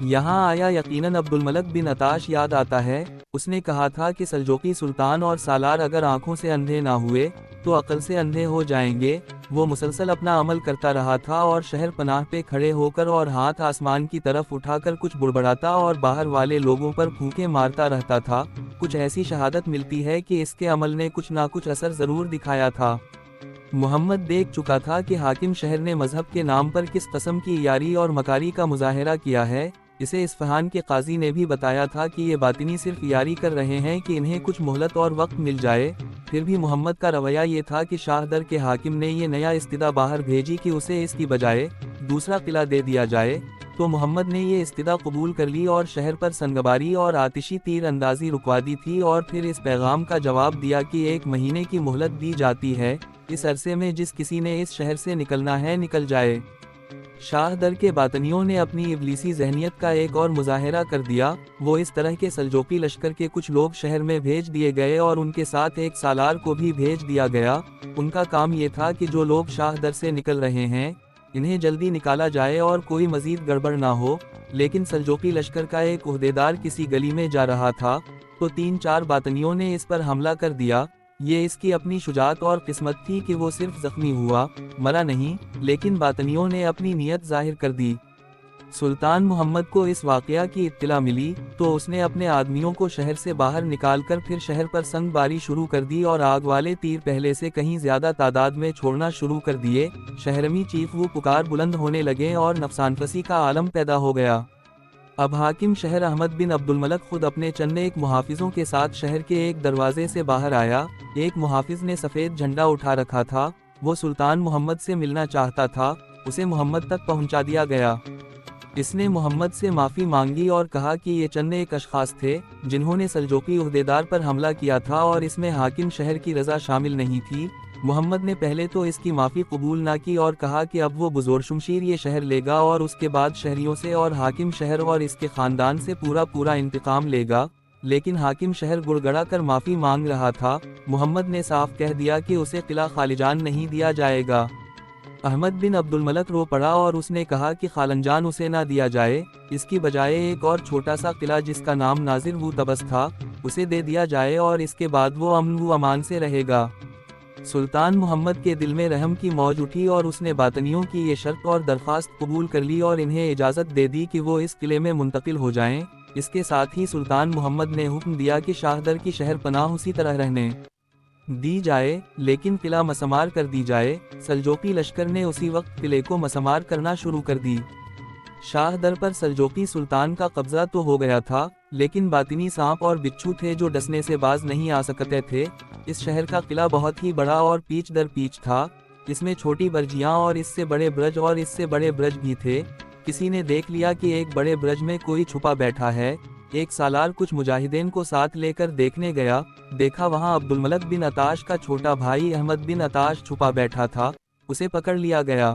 یہاں آیا یقیناً عبد الملک بن عطاش یاد آتا ہے۔ اس نے کہا تھا کہ سلجوقی سلطان اور سالار اگر آنکھوں سے اندھے نہ ہوئے تو عقل سے اندھے ہو جائیں گے۔ وہ مسلسل اپنا عمل کرتا رہا تھا اور شہر پناہ پہ کھڑے ہو کر اور ہاتھ آسمان کی طرف اٹھا کر کچھ بڑبڑاتا اور باہر والے لوگوں پر پھونکے مارتا رہتا تھا۔ کچھ ایسی شہادت ملتی ہے کہ اس کے عمل نے کچھ نہ کچھ اثر ضرور دکھایا تھا۔ محمد دیکھ چکا تھا کہ حاکم شہر نے مذہب کے نام پر کس قسم کی یاری اور مکاری کا مظاہرہ کیا ہے۔ اسے اصفہان کے قاضی نے بھی بتایا تھا کہ یہ باطنی صرف یاری کر رہے ہیں کہ انہیں کچھ مہلت اور وقت مل جائے۔ پھر بھی محمد کا رویہ یہ تھا کہ شاہ در کے حاکم نے یہ نیا استدعا باہر بھیجی کہ اسے اس کی بجائے دوسرا قلعہ دے دیا جائے، تو محمد نے یہ استدعا قبول کر لی اور شہر پر سنگباری اور آتشی تیر اندازی رکوا دی تھی، اور پھر اس پیغام کا جواب دیا کہ 1 مہینے کی مہلت دی جاتی ہے، اس عرصے میں جس کسی نے اس شہر سے نکلنا ہے نکل جائے۔ شاہ در کے باطنیوں نے اپنی ابلیسی ذہنیت کا ایک اور مظاہرہ کر دیا۔ وہ اس طرح کے سلجوقی لشکر کے کچھ لوگ شہر میں بھیج دیے گئے اور ان کے ساتھ ایک سالار کو بھی بھیج دیا گیا۔ ان کا کام یہ تھا کہ جو لوگ شاہ در سے نکل رہے ہیں انہیں جلدی نکالا جائے اور کوئی مزید گڑبڑ نہ ہو۔ لیکن سلجوقی لشکر کا ایک عہدیدار کسی گلی میں جا رہا تھا تو 3-4 باطنیوں نے اس پر حملہ کر دیا۔ یہ اس کی اپنی شجاعت اور قسمت تھی کہ وہ صرف زخمی ہوا، مرا نہیں، لیکن باطنیوں نے اپنی نیت ظاہر کر دی۔ سلطان محمد کو اس واقعہ کی اطلاع ملی تو اس نے اپنے آدمیوں کو شہر سے باہر نکال کر پھر شہر پر سنگ باری شروع کر دی اور آگ والے تیر پہلے سے کہیں زیادہ تعداد میں چھوڑنا شروع کر دیے۔ شہرمی چیخ و پکار بلند ہونے لگے اور نفسانفسی کا عالم پیدا ہو گیا۔ اب حاکم شہر احمد بن عبد الملک خود اپنے چند ایک محافظوں کے ساتھ شہر کے ایک دروازے سے باہر آیا۔ ایک محافظ نے سفید جھنڈا اٹھا رکھا تھا، وہ سلطان محمد سے ملنا چاہتا تھا، اسے محمد تک پہنچا دیا گیا۔ اس نے محمد سے معافی مانگی اور کہا کہ یہ چند ایک اشخاص تھے جنہوں نے سلجوقی عہدیدار پر حملہ کیا تھا اور اس میں حاکم شہر کی رضا شامل نہیں تھی۔ محمد نے پہلے تو اس کی معافی قبول نہ کی اور کہا کہ اب وہ بزور شمشیر یہ شہر لے گا اور اس کے بعد شہریوں سے اور حاکم شہر اور اس کے خاندان سے پورا انتقام لے گا، لیکن حاکم شہر گڑ گڑا کر معافی مانگ رہا تھا۔ محمد نے صاف کہہ دیا کہ اسے قلعہ خالجان نہیں دیا جائے گا۔ احمد بن عبد الملک رو پڑا اور اس نے کہا کہ خالنجان اسے نہ دیا جائے، اس کی بجائے ایک اور چھوٹا سا قلعہ جس کا نام ناظر و تبس تھا اسے دے دیا جائے اور اس کے بعد وہ امن و امان سے رہے گا۔ سلطان محمد کے دل میں رحم کی موج اٹھی اور اس نے باطنیوں کی یہ شرط اور درخواست قبول کر لی اور انہیں اجازت دے دی کہ وہ اس قلعے میں منتقل ہو جائیں۔ اس کے ساتھ ہی سلطان محمد نے حکم دیا کہ شاہدر کی شہر پناہ اسی طرح رہنے دی جائے، لیکن قلعہ مسمار کر دی جائے۔ سلجوقی لشکر نے اسی وقت قلعے کو مسمار کرنا شروع کر دی۔ شاہ در پر سلجوقی سلطان کا قبضہ تو ہو گیا تھا، لیکن باطنی سانپ اور بچھو تھے جو ڈسنے سے باز نہیں آ سکتے تھے۔ اس شہر کا قلعہ بہت ہی بڑا اور پیچ در پیچ تھا، اس میں چھوٹی برجیاں اور اس سے بڑے برج اور اس سے بڑے برج بھی تھے۔ کسی نے دیکھ لیا کہ ایک بڑے برج میں کوئی چھپا بیٹھا ہے۔ ایک سالار کچھ مجاہدین کو ساتھ لے کر دیکھنے گیا، دیکھا وہاں عبد الملک بن عطاش کا چھوٹا بھائی احمد بن عطاش چھپا بیٹھا تھا، اسے پکڑ لیا گیا۔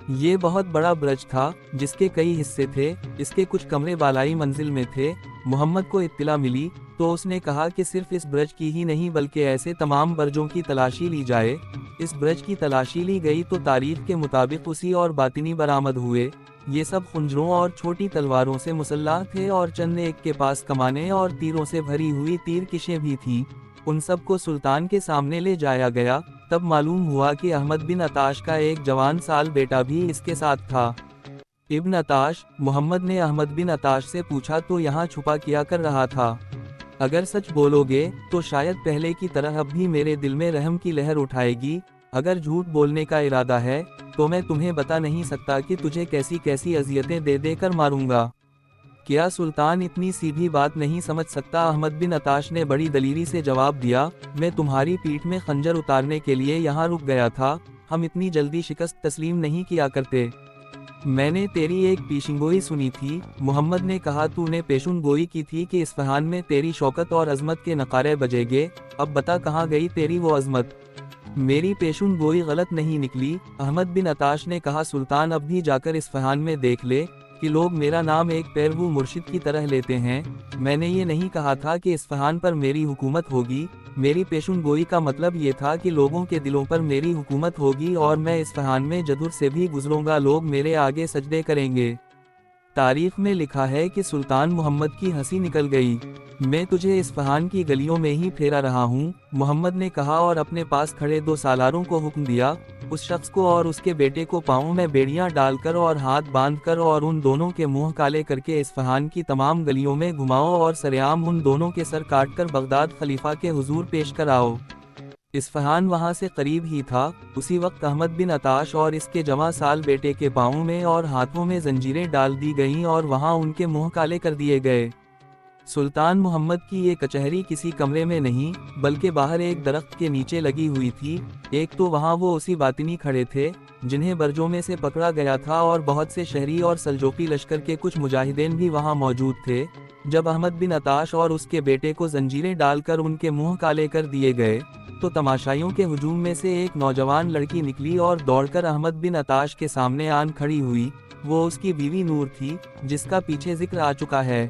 یہ بہت بڑا برج تھا جس کے کئی حصے تھے، اس کے کچھ کمرے بالائی منزل میں تھے۔ محمد کو اطلاع ملی تو اس نے کہا کہ صرف اس برج کی ہی نہیں بلکہ ایسے تمام برجوں کی تلاشی لی جائے۔ اس برج کی تلاشی لی گئی تو تاریخ کے مطابق اسی اور باطنی برآمد ہوئے۔ یہ سب خنجروں اور چھوٹی تلواروں سے مسلح تھے اور چند ایک کے پاس کمانیں اور تیروں سے بھری ہوئی تیر کشیں بھی تھیں۔ ان سب کو سلطان کے سامنے لے جایا گیا۔ تب معلوم ہوا کہ احمد بن عطاش کا ایک جوان سال بیٹا بھی اس کے ساتھ تھا۔ ابن عطاش، محمد نے احمد بن عطاش سے پوچھا تو یہاں چھپا کیا کر رہا تھا؟ اگر سچ بولو گے تو شاید پہلے کی طرح اب بھی میرے دل میں رحم کی لہر اٹھائے گی، اگر جھوٹ بولنے کا ارادہ ہے تو میں تمہیں بتا نہیں سکتا کہ تجھے کیسی کیسی اذیتیں دے دے کر ماروں گا۔ کیا سلطان اتنی سیدھی بات نہیں سمجھ سکتا؟ احمد بن عطاش نے بڑی دلیری سے جواب دیا، میں تمہاری پیٹھ میں خنجر اتارنے کے لیے یہاں رک گیا تھا، ہم اتنی جلدی شکست تسلیم نہیں کیا کرتے۔ میں نے تیری ایک پیشن گوئی سنی تھی، محمد نے کہا، تو نے پیشن گوئی کی تھی کہ اصفہان میں تیری شوکت اور عظمت کے نقارے بجیں گے، اب بتا کہاں گئی تیری وہ عظمت؟ میری پیشن گوئی غلط نہیں نکلی، احمد بن عطاش نے کہا، سلطان اب بھی جا کر اصفہان میں دیکھ لے کہ لوگ میرا نام ایک پیرو مرشد کی طرح لیتے ہیں۔ میں نے یہ نہیں کہا تھا کہ اصفہان پر میری حکومت ہوگی، میری پیشن گوئی کا مطلب یہ تھا کہ لوگوں کے دلوں پر میری حکومت ہوگی اور میں اصفہان میں جدر سے بھی گزروں گا، لوگ میرے آگے سجدے کریں گے۔ تاریخ میں لکھا ہے کہ سلطان محمد کی ہنسی نکل گئی، میں تجھے اصفہان کی گلیوں میں ہی پھیرا رہا ہوں، محمد نے کہا اور اپنے پاس کھڑے دو سالاروں کو حکم دیا، اس شخص کو اور اس کے بیٹے کو پاؤں میں بیڑیاں ڈال کر اور ہاتھ باندھ کر اور ان دونوں کے منہ کالے کر کے اصفہان کی تمام گلیوں میں گھماؤ اور سرعام ان دونوں کے سر کاٹ کر بغداد خلیفہ کے حضور پیش کر آؤ۔ اصفہان وہاں سے قریب ہی تھا۔ اسی وقت احمد بن عطاش اور اس کے جوان سال بیٹے کے پاؤں میں اور ہاتھوں میں زنجیریں ڈال دی گئیں اور وہاں ان کے منہ کالے کر دیے گئے۔ سلطان محمد کی یہ کچہری کسی کمرے میں نہیں بلکہ باہر ایک درخت کے نیچے لگی ہوئی تھی۔ ایک تو وہاں وہ اسی باطنی کھڑے تھے جنہیں برجوں میں سے پکڑا گیا تھا اور بہت سے شہری اور سلجوقی لشکر کے کچھ مجاہدین بھی وہاں موجود تھے۔ جب احمد بن عطاش اور اس کے بیٹے کو زنجیریں ڈال کر ان کے منہ کالے کر دیے گئے تو تماشائیوں کے ہجوم میں سے ایک نوجوان لڑکی نکلی اور دوڑ کر احمد بن عطاش کے سامنے آن کھڑی ہوئی۔ وہ اس کی بیوی نور تھی جس کا پیچھے ذکر آ چکا ہے۔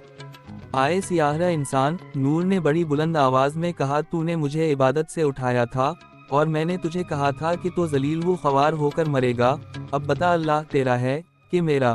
آئے سیاہرا انسان، نور نے بڑی بلند آواز میں کہا، تو نے مجھے عبادت سے اٹھایا تھا اور میں نے تجھے کہا تھا کہ تو ذلیل و خوار ہو کر مرے گا، اب بتا اللہ تیرا ہے کہ میرا؟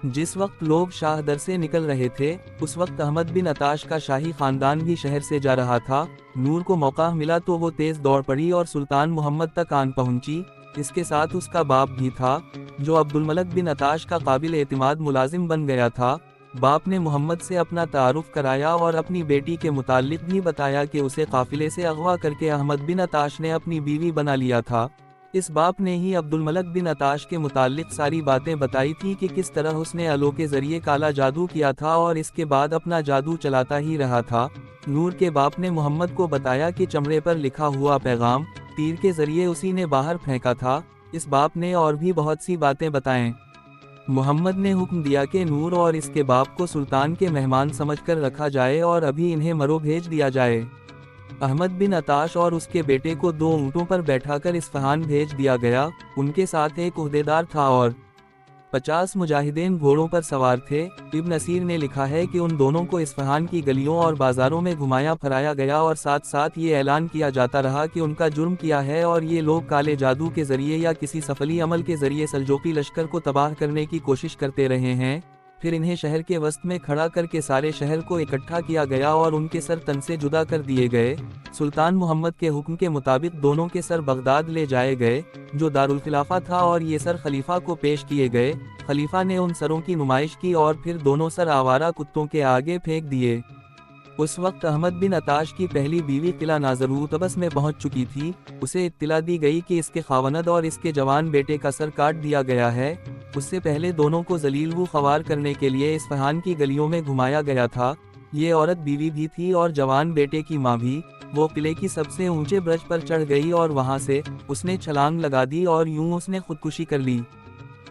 جس وقت لوگ شاہ در سے نکل رہے تھے اس وقت احمد بن عطاش کا شاہی خاندان بھی شہر سے جا رہا تھا۔ نور کو موقع ملا تو وہ تیز دوڑ پڑی اور سلطان محمد تک آن پہنچی، اس کے ساتھ اس کا باپ بھی تھا۔ जो अब्दुल मलिक बिन अताश का काबिल एतमाद मुलाजिम बन गया था। बाप ने मोहम्मद से अपना तारुफ कराया और अपनी बेटी के मुताल्लिक भी बताया कि उसे काफिले से अगवा करके अहमद बिन अताश ने अपनी बीवी बना लिया था। इस बाप ने ही अब्दुल मलिक बिन अताश के मुताल्लिक सारी बातें बताई थी कि किस तरह उसने अलो के जरिए काला जादू किया था और इसके बाद अपना जादू चलाता ही रहा था। नूर के बाप ने मोहम्मद को बताया कि चमड़े पर लिखा हुआ पैगाम तीर के जरिए उसी ने बाहर फेंका था। इस बाप ने और भी बहुत सी बातें बताएं। मोहम्मद ने हुक्म दिया कि नूर और इसके बाप को सुल्तान के मेहमान समझकर रखा जाए और अभी इन्हें मरो भेज दिया जाए। अहमद बिन अताश और उसके बेटे को 2 ऊँटों पर बैठाकर इस्फहान भेज दिया गया। उनके साथ एक उहदेदार था और 50 मुजाहिदीन घोड़ों पर सवार थे। इब्न असीर ने लिखा है कि उन दोनों को इस्फहान की गलियों और बाजारों में घुमाया फराया गया और साथ साथ ये ऐलान किया जाता रहा कि उनका जुर्म क्या है और ये लोग काले जादू के जरिए या किसी सफली अमल के जरिए सल्जोकी लश्कर को तबाह करने की कोशिश करते रहे हैं। फिर इन्हें शहर के वस्त में खड़ा करके सारे शहर को इकट्ठा किया गया और उनके सर तन से जुदा कर दिए गए। सुल्तान मोहम्मद के हुक्म के मुताबिक दोनों के सर बगदाद ले जाए गए जो दारुल खिलाफा था और ये सर खलीफा को पेश किए गए। खलीफा ने उन सरों की नुमाइश की और फिर दोनों सर आवारा कुत्तों के आगे फेंक दिए। उस वक्त अहमद बिन अताश की पहली बीवी किला नाजरूतबस में पहुंच चुकी थी। उसे इत्तला दी गई कि इसके खावनद और इसके जवान बेटे का सर काट दिया गया है। उससे पहले दोनों को जलील व ख्वार करने के लिए इस्फहान की गलियों में घुमाया गया था। ये औरत बीवी भी थी और जवान बेटे की माँ भी। वो किले की सबसे ऊंचे ब्रज पर चढ़ गई और वहां से उसने छलांग लगा दी और यूं उसने खुदकुशी कर ली।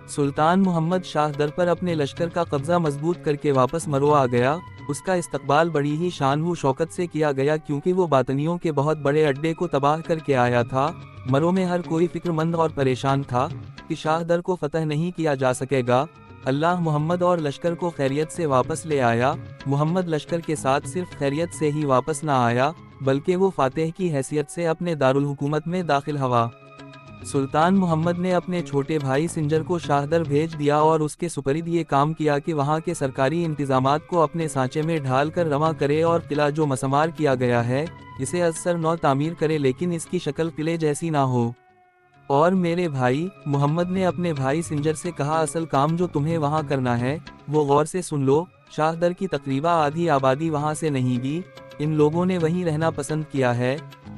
सुल्तान मोहम्मद शाह दर पर अपने लश्कर का कब्जा मजबूत करके वापस मरो आ गया। उसका इस्तकबाल बड़ी ही शान व शौकत से किया गया क्योंकि वो बातनियों के बहुत बड़े अड्डे को तबाह करके आया था। मरो में हर कोई फिक्रमंद और परेशान था कि शाह दर को फतह नहीं किया जा सकेगा। अल्लाह मोहम्मद और लश्कर को खैरियत से वापस ले आया। मोहम्मद लश्कर के साथ सिर्फ खैरियत से ही वापस ना आया बल्कि वो फातेह की हैसियत से अपने दारुल हुकूमत में दाखिल हुआ। सुल्तान मोहम्मद ने अपने छोटे भाई सिंजर को शाहदर भेज दिया और उसके सुपरिद ये काम किया कि वहाँ के सरकारी इंतजामात को अपने सांचे में ढाल कर रवां करे और किला जो मसमार किया गया है इसे अजसर नौ तामीर करे लेकिन इसकी शक्ल किले जैसी ना हो। और मेरे भाई, मोहम्मद ने अपने भाई सिंजर से कहा, असल काम जो तुम्हें वहाँ करना है वो गौर से सुन लो। शाहदर की तकरीबा आधी आबादी वहाँ से नहीं गी। इन लोगों ने वहीं रहना पसंद किया है।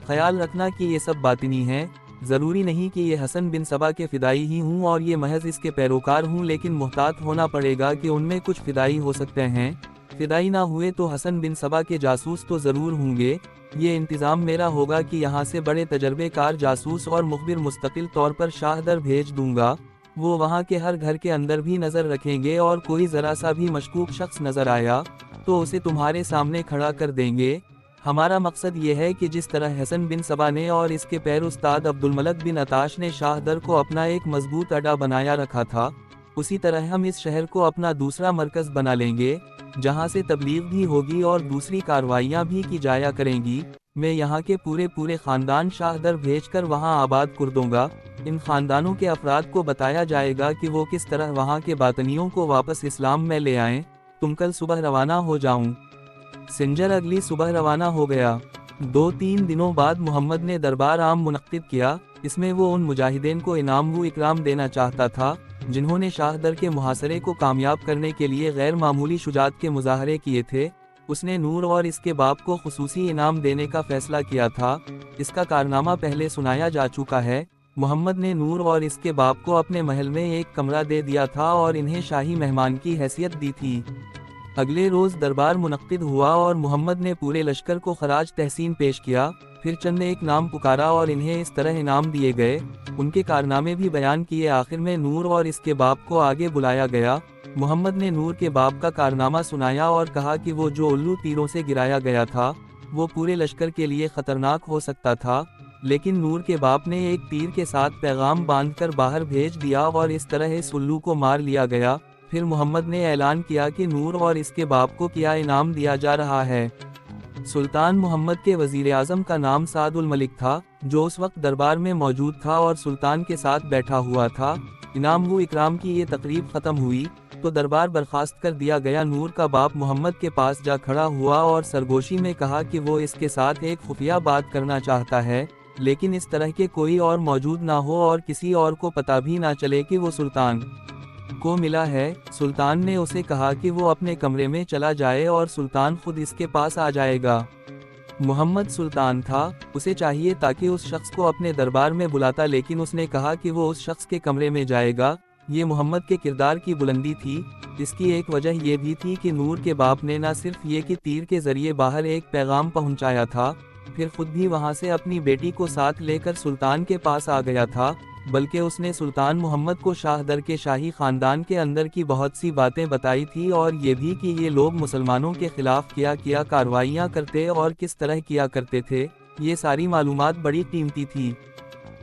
ख्याल रखना कि ये सब बातिनी है। ज़रूरी नहीं कि ये हसन बिन सबा के फ़िदाई ही हूँ और ये महज इसके पैरोकार हूँ, लेकिन मुहतात होना पड़ेगा कि उनमें कुछ फ़िदाई हो सकते हैं। फ़िदाई ना हुए तो हसन बिन सबा के जासूस तो ज़रूर होंगे। ये इंतज़ाम मेरा होगा कि यहाँ से बड़े तजर्बेकार जासूस और मुखबिर मुस्तकिल तौर पर शाहदर भेज दूंगा। वो वहाँ के हर घर के अंदर भी नज़र रखेंगे और कोई ज़रा सा भी मशकूक शख्स नज़र आया तो उसे तुम्हारे सामने खड़ा कर देंगे। हमारा मकसद ये है कि जिस तरह हसन बिन सबा ने और इसके पैर उस्ताद अब्दुल मलिक बिन अताश ने शाहदर को अपना एक मजबूत अड्डा बनाया रखा था, उसी तरह हम इस शहर को अपना दूसरा मरकज़ बना लेंगे जहाँ से तबलीग भी होगी और दूसरी कार्रवाइयाँ भी की जाया करेंगी। मैं यहाँ के पूरे ख़ानदान शाहदर भेजकर वहाँ आबाद कर दूँगा। इन ख़ानदानों के अफराद को बताया जाएगा कि वो किस तरह वहाँ के बातनियों को वापस इस्लाम में ले आएँ। तुम कल सुबह रवाना हो जाऊँ। सिंजर अगली सुबह रवाना हो गया। 2-3 दिनों बाद मोहम्मद ने दरबार आम मुनक्किद किया। इसमें वो उन मुजाहिदीन को इनाम व इकराम देना चाहता था जिन्होंने शाहदर के मुहासरे को कामयाब करने के लिए गैर मामूली शुजात के मुजाहरे किए थे। उसने नूर और इसके बाप को खुसूसी इनाम देने का फैसला किया था। इसका कारनामा पहले सुनाया जा चुका है। मोहम्मद ने नूर और इसके बाप को अपने महल में एक कमरा दे दिया था और इन्हें शाही मेहमान की हैसियत दी थी। अगले रोज़ दरबार मुनक्किद हुआ और मोहम्मद ने पूरे लश्कर को खराज तहसीन पेश किया। फिर चंद ने एक नाम पुकारा और इन्हें इस तरह इनाम दिए गए। उनके कारनामे भी बयान किए। आखिर में नूर और इसके बाप को आगे बुलाया गया। मोहम्मद ने नूर के बाप का कारनामा सुनाया और कहा कि वो जो उल्लू तीरों से गिराया गया था वो पूरे लश्कर के लिए ख़तरनाक हो सकता था, लेकिन नूर के बाप ने एक तीर के साथ पैगाम बांधकर बाहर भेज दिया और इस तरह इस उल्लू को मार लिया गया। फिर मोहम्मद ने ऐलान किया कि नूर और इसके बाप को क्या इनाम दिया जा रहा है। सुल्तान मोहम्मद के वज़ीर आज़म का नाम साद उल मलिक था, जो उस वक्त दरबार में मौजूद था और सुल्तान के साथ बैठा हुआ था। इनाम व इकराम की ये तकरीब ख़त्म हुई तो दरबार बर्खास्त कर दिया गया। नूर का बाप मोहम्मद के पास जा खड़ा हुआ और सरगोशी में कहा कि वो इसके साथ एक खुफिया बात करना चाहता है। لیکن اس طرح کے کوئی اور موجود نہ ہو اور کسی اور کو پتہ بھی نہ چلے کہ وہ سلطان کو ملا ہے۔ سلطان نے اسے کہا کہ وہ اپنے کمرے میں چلا جائے اور سلطان خود اس کے پاس آ جائے گا۔ محمد سلطان تھا، اسے چاہیے تاکہ اس شخص کو اپنے دربار میں بلاتا، لیکن اس نے کہا کہ وہ اس شخص کے کمرے میں جائے گا۔ یہ محمد کے کردار کی بلندی تھی۔ اس کی ایک وجہ یہ بھی تھی کہ نور کے باپ نے نہ صرف یہ کہ تیر کے ذریعے باہر ایک پیغام پہنچایا تھا، پھر خود بھی وہاں سے اپنی بیٹی کو ساتھ لے کر سلطان کے پاس آ گیا تھا، بلکہ اس نے سلطان محمد کو شاہ در کے شاہی خاندان کے اندر کی بہت سی باتیں بتائی تھی، اور یہ بھی کہ یہ لوگ مسلمانوں کے خلاف کیا کارروائیاں کرتے اور کس طرح کیا کرتے تھے۔ یہ ساری معلومات بڑی قیمتی تھی۔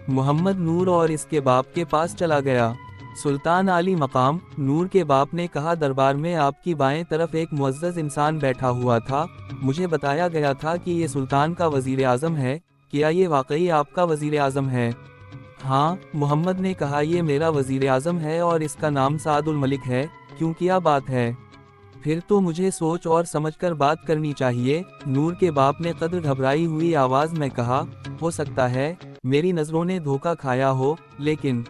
محمد نور اور اس کے باپ کے پاس چلا گیا۔ سلطان عالی مقام نور کے باپ نے کہا، دربار میں آپ کی بائیں طرف ایک معزز انسان بیٹھا ہوا تھا، مجھے بتایا گیا تھا کہ یہ سلطان کا وزیر اعظم ہے، کیا یہ واقعی آپ کا وزیر اعظم ہے؟ ہاں، محمد نے کہا، یہ میرا وزیر اعظم ہے اور اس کا نام سعد الملک ہے۔ کیوں، کیا بات ہے؟ پھر تو مجھے سوچ اور سمجھ کر بات کرنی چاہیے۔ نور کے باپ نے قدر گھبرائی ہوئی آواز میں کہا، ہو سکتا ہے میری نظروں نے دھوکہ کھایا ہو، لیکن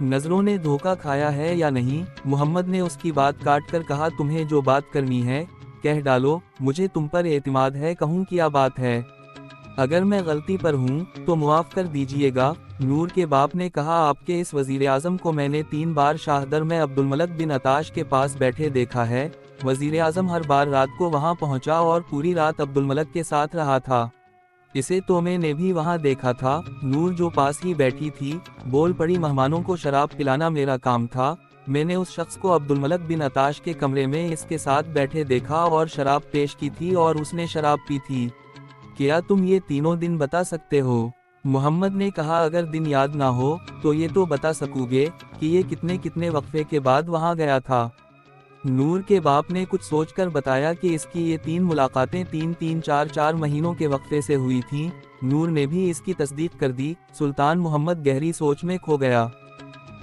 نظروں نے دھوکہ کھایا ہے یا نہیں؟ محمد نے اس کی بات کاٹ کر کہا، تمہیں جو بات کرنی ہے کہہ ڈالو، مجھے تم پر اعتماد ہے، کہوں کیا بات ہے؟ اگر میں غلطی پر ہوں تو معاف کر دیجئے گا۔ نور کے باپ نے کہا، آپ کے اس وزیر اعظم کو میں نے 3 بار شاہ در میں عبد الملک بن عطاش کے پاس بیٹھے دیکھا ہے۔ وزیر اعظم ہر بار رات کو وہاں پہنچا اور پوری رات عبد الملک کے ساتھ رہا تھا۔ اسے تو میں نے بھی وہاں دیکھا تھا۔ نور جو پاس ہی بیٹھی تھی بول پڑی، مہمانوں کو شراب پلانا میرا کام تھا۔ میں نے اس شخص کو عبد الملک بن عطاش کے کمرے میں اس کے ساتھ بیٹھے دیکھا اور شراب پیش کی تھی اور اس نے شراب پی تھی۔ کیا تم یہ تینوں دن بتا سکتے ہو؟ محمد نے کہا، اگر دن یاد نہ ہو تو یہ تو بتا سکو گے کہ یہ کتنے وقفے کے بعد وہاں گیا تھا۔ نور کے باپ نے کچھ سوچ کر بتایا کہ اس کی یہ 3 ملاقاتیں 4 مہینوں کے وقفے سے ہوئی تھیں۔ نور نے بھی اس کی تصدیق کر دی۔ سلطان محمد گہری سوچ میں کھو گیا۔